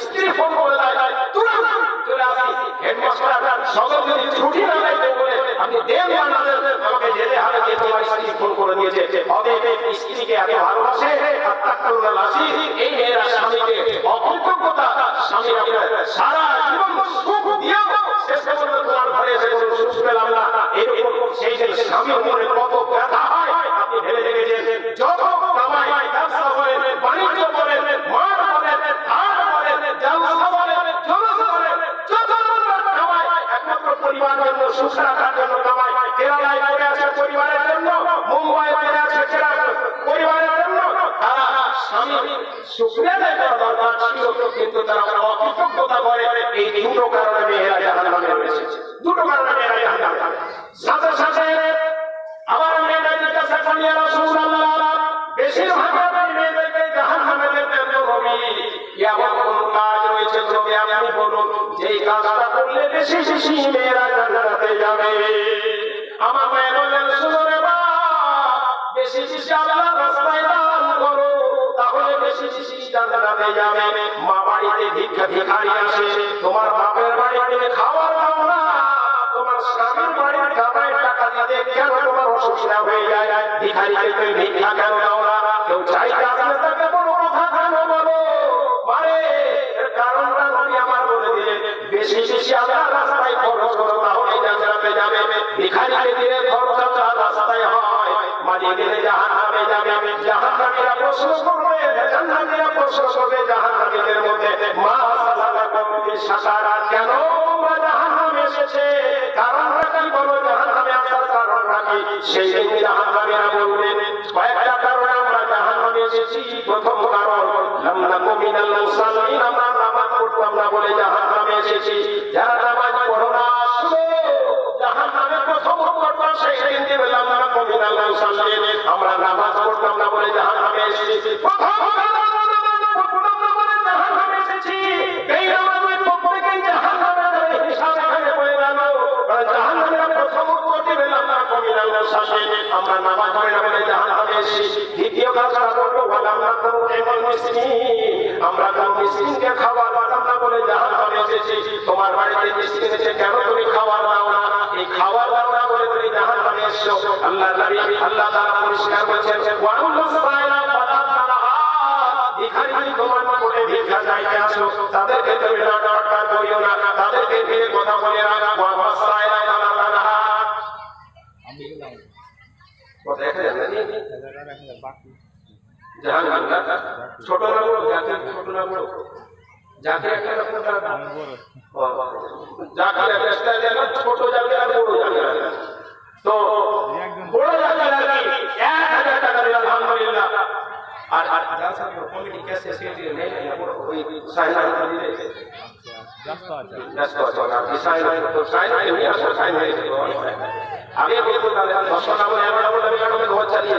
স্ত্রী ফোন করে দেয় তুরন্ত চলে আসি হেডমাস্টার সঙ্গে যদি ছুটি না দেয় বলে আপনি দেন বানালেন আমাকে যেতে হবে যে তোমার স্ত্রী ফোন করে দিয়েছে অতএব স্ত্রীকে এত ভালোবাসে আত্মাকুল্লাহ আসি এই মেয়েরা স্বামীকে অকৃতজ্ঞতা স্বামী আপনার সারা জীবন সুখ দিয়েও শেষ পর্যন্ত তোমার ঘরে এসে কোনো সুখ পেলাম না এরকম সেই যে স্বামীর মনে কত ব্যথা হয় আপনি ভেবে দেখেছেন যত কামাই ব্যবসা করেন বাণিজ্য করেন মাঠ করেন হাট করেন জলসা করেন জলসা করেন যত কামাই একমাত্র পরিবারের জন্য সুখ রাখার জন্য কামাই কেরালায় পড়ে আছে পরিবারের জন্য মুম্বাই পড়ে আছে পরিবারের জন্য তারা স্বামী শুকরিয়া আদায় করা দরকার ছিল কিন্তু তারা অকৃতজ্ঞতা করে এই দুটো কারণে মেয়েরা জাহান্নামে রয়েছে দুটো কারণে মেয়েরা জাহান্নামে সাথে সাথে আবার মেয়েদের কাছে কামিয়া রাসূলুল্লাহ বেশিরভাগ মেয়েদেরকে জাহান্নামে যেতে হবে এমন কোন কাজ রয়েছে তবে আপনি বলুন যেই কাজটা করলে বেশি বেশি মেয়েরা জান্নাতে যাবে আমার মায়ের বললেন শুনো রে বাবা বেশি বেশি আল্লাহর রাস্তায় দান করো তাহলে বেশি বেশি জান্নাতে যাবে মা বাড়িতে ভিখারি আসে তোমার বাপের বাড়িতে খাবার দাও না তোমার স্বামীর বাড়ির কামাই টাকা দিতে কেন তোমার অসুবিধা হয়ে যায় ভিখারিকে তুমি ভিক্ষা কেন দাও না কেউ চাইতে আসলে তাকে বলো কথা কেন বলো মানে এর কারণটা নবী আমার বলে দিলেন বেশি বেশি আল্লাহর রাস্তায় খরচ করো তাহলে জান্নাতে যাবে ভিখারিকে দিলে খরচ আল্লাহর রাস্তায় হয় মাঝে দিলে জাহান্নামে যাবে জাহান্নামীরা প্রশ্ন করবে জান্নাতীরা প্রশ্ন করবে জাহান্নামীদের মধ্যে মা সালালাকুম ফি সাকার কেন তোমরা জাহান্নামে এসেছে কারণটা কি বলো জাহান্নামে আসার কারণটা কি সেই দিন জাহান্নামীরা বলবে কয়েকটা কারণে আমরা জাহান্নামে এসেছি প্রথম কারণ লাম নাকু মিনাল মুসাল্লিন আমরা নামাজ পড়তাম না বলে জাহান্নামে এসেছি যারা নামাজ পড়ো না শুনো জাহান্নামে প্রথম উত্তরটা সেই দিন দিবে লাম নাকু মিনাল মুসাল্লিন আমরা নামাজ পড়তাম না বলে জাহান্নামে এসেছি প্রথম জাহান্নামে এসেছি এই নামাজের প্রত্যেকেই জাহান্নামে যাবে হিসাব এখানে বলে গেল জাহান্নামের প্রথম উত্তর দিবে লাম নাকু মিনাল মুসাল্লিন আমরা নামাজ পড়ি না বলে জাহান্নামে এসেছি দ্বিতীয় কাজটা করবো লাম নাকু মিনাল মিসকিন আমরা কোন মিসকিনকে খাবার দাও না বলে জাহান্নামে এসেছি তোমার বাড়িতে মিসকিন এসে কেন তুমি খাবার দাও না এই খাবার দাও না বলে তুমি জাহান্নামে এসেছো আল্লাহর নবী আল্লাহ তাআলা পরিষ্কার বলেছেন ওয়াউল্লাহ সাইলা ফাতাতালাহা ভিখারি তোমার কোলে ভিক্ষা চাইতে আসো তাদেরকে তুমি না ডাক্তার করি বোনেরা ওয়া মাসাইলা তালাতানহা আমি গেলাম কথা দেখা যায় না জায়গাটা দেখা বাকি জাহান্নাম না ছোট না বড় জাকির ছোট না বড় জাকির একটা কোনটা আমি বড় জাকির একটা জায়গা ছোট জাকির আর বড় জাকির তো বড় জাকির আর 1000 টাকা দিলাম আলহামদুলিল্লাহ আর জালসা কমিটি কেসে সেক্রেটারি নেই ওই সাইন দিলে ব্যস্ত আছে ব্যস্ত আছে আপনি সাইন তো সাইন হয়ে আসলে সাইন হয়ে গেছে আগে বলতো তাহলে 10 টাকা 11 টাকা টাকা ঘর চালিয়ে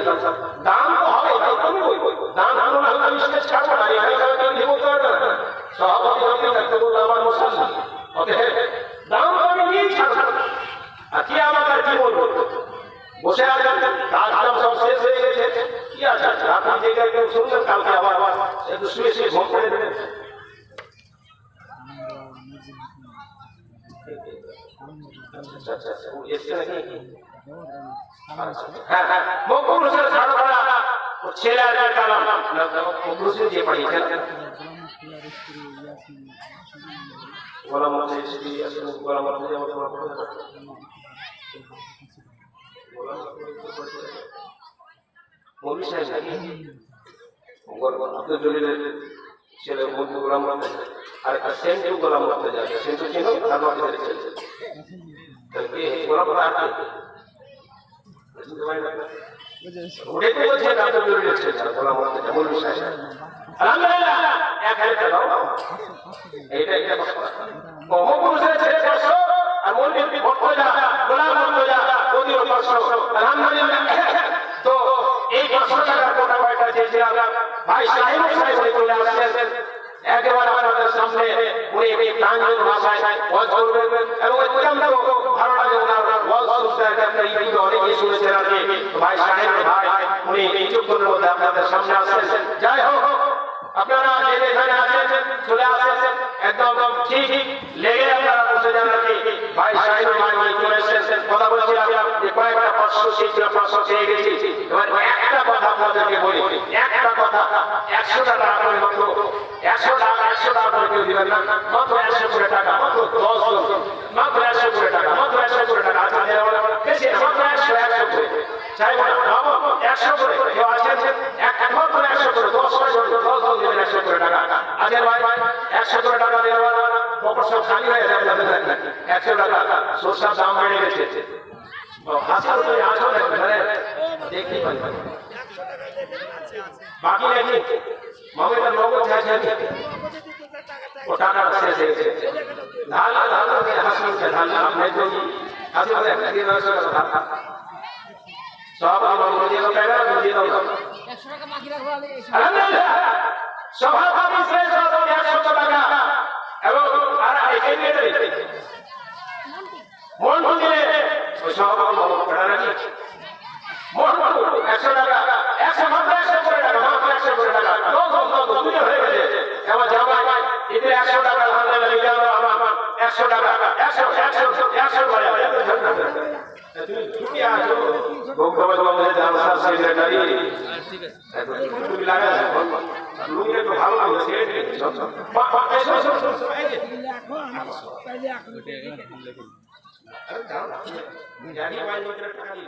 দাম তো হবে তাই তুমি ওই দাম আনো না আমি সেটা ছাড়বো না এখানে কেউ দিব তো না সভাপতি আপনি থাকতে বলতো আমার মুসল্লি ওকে দাম আমি নিয়ে ছাড়বো আর কি আমাকে কি বলবো বসে আছেন কাজ কাম সব শেষ হয়ে গেছে কি আছে আপনি জেগে কেউ শুনলেন কালকে আবার একটু শুয়ে শুয়ে ঘুম করে দেবেন আচ্ছা আচ্ছা এসে নাকি হ্যাঁ হ্যাঁ মকবুলের ছাড়া ছাড়া ছেলে আর কালাম মকবুলের যে পড়িয়েছেন গোলাম মোহাম্মদ ইসবি আসেন গোলাম মোহাম্মদ আমার মৌলভী সাহেব নাকি আব্দুল জলিলের ছেলে গোলাম মোহাম্মদ আর একটা সেন্টু গোলাম মোহাম্মদ যাবে সেন্টু চিনো তার মাঝে ছেলে তাহলে গোলাম মোহাম্মদ ওটাই তো বলছেন আব্দুল জলিলের ছেলে গোলাম মোহাম্মদ মৌলভী সাহেব আলহামদুলিল্লাহ 1000 টাকা দাও এইটা মকবুলের ছেলে 500 আর মৌলভী ভোট করে যা গোলাম মোহাম্মদ যা ওদিও 500 আলহামদুলিল্লাহ তো এই 500 টাকা কোটা কয়টা চেয়েছিলাম ভাই সাহেব চলে আসছেন একেবারে আমাদের সামনে উনি প্রাঞ্জল ভাষায় ওয়াজ করবেন এবং অত্যন্ত ভালো লাগে ওনার ওয়াজ শুনতে একটা ইউটিউবে অনেকেই শুনেছেন আর কি ভাই সাহেব ভাই উনি কিছুক্ষণের মধ্যে আপনাদের সামনে আসছেন যাই হোক আপনারা যে যেখানে আছেন চলে আসেন একদম ঠিক লেগে আপনারা বসে যান আর কি ভাই সাহেব ভাই উনি চলে এসেছেন কথা বলছিলাম যে কয়েকটা 500 সিট ছিল 500 পেয়ে গেছি এবার একটা কথা আপনাদেরকে বলি একটা কথা 100 টাকা আপনাদের মাত্র 100 টাকা করে কেউ দিবেন না মাত্র 100 করে টাকা মাত্র 10 জন মাত্র 100 করে টাকা মাত্র 100 করে টাকা আচ্ছা বেশি মাত্র 100 করে চাই না বাবা 100 করে কেউ আছেন মাত্র 100 করে 10 জন দিবেন 100 করে টাকা আচ্ছা ভাই 100 করে টাকা দেওয়া পকেট সব খালি হয়ে যাবে আপনাদের 100 টাকা সরষার দাম বেড়ে গেছে হাজার করে আসলে ঘরে দেখতে পাই বাকি নাকি মামের নগদ আছে ও টাকা শেষ হয়ে গেছে ঢাল হাসিনকে ঢাল আপনি তো হাসি বলে কি রয়েছে সব আমার দিয়ে দাও টাকা দিয়ে দাও 100 টাকা বাকি রাখো আলহামদুলিল্লাহ সভাপতি শেষ হলো 100 টাকা এবং আর এই নেটে মন দিলে ওই সভাপতি বলো পড়া নাকি মন 100 টাকা 100 মাত্র 100 করে টাকা মাত্র 100 করে টাকা দুটো হয়ে গেছে এবার জামাই এতে 100 টাকা আলহামদুলিল্লাহ নিয়ে গেল আমার 100 টাকা 100 করে তুমি ছুটি আসো ভগবান আমাদের জালসা সেক্রেটারি ঠিক আছে তুমি লাগা লুঙ্গে তো ভালো লাগে সেক্রেটারি সব জানি ভাই টাকা দিই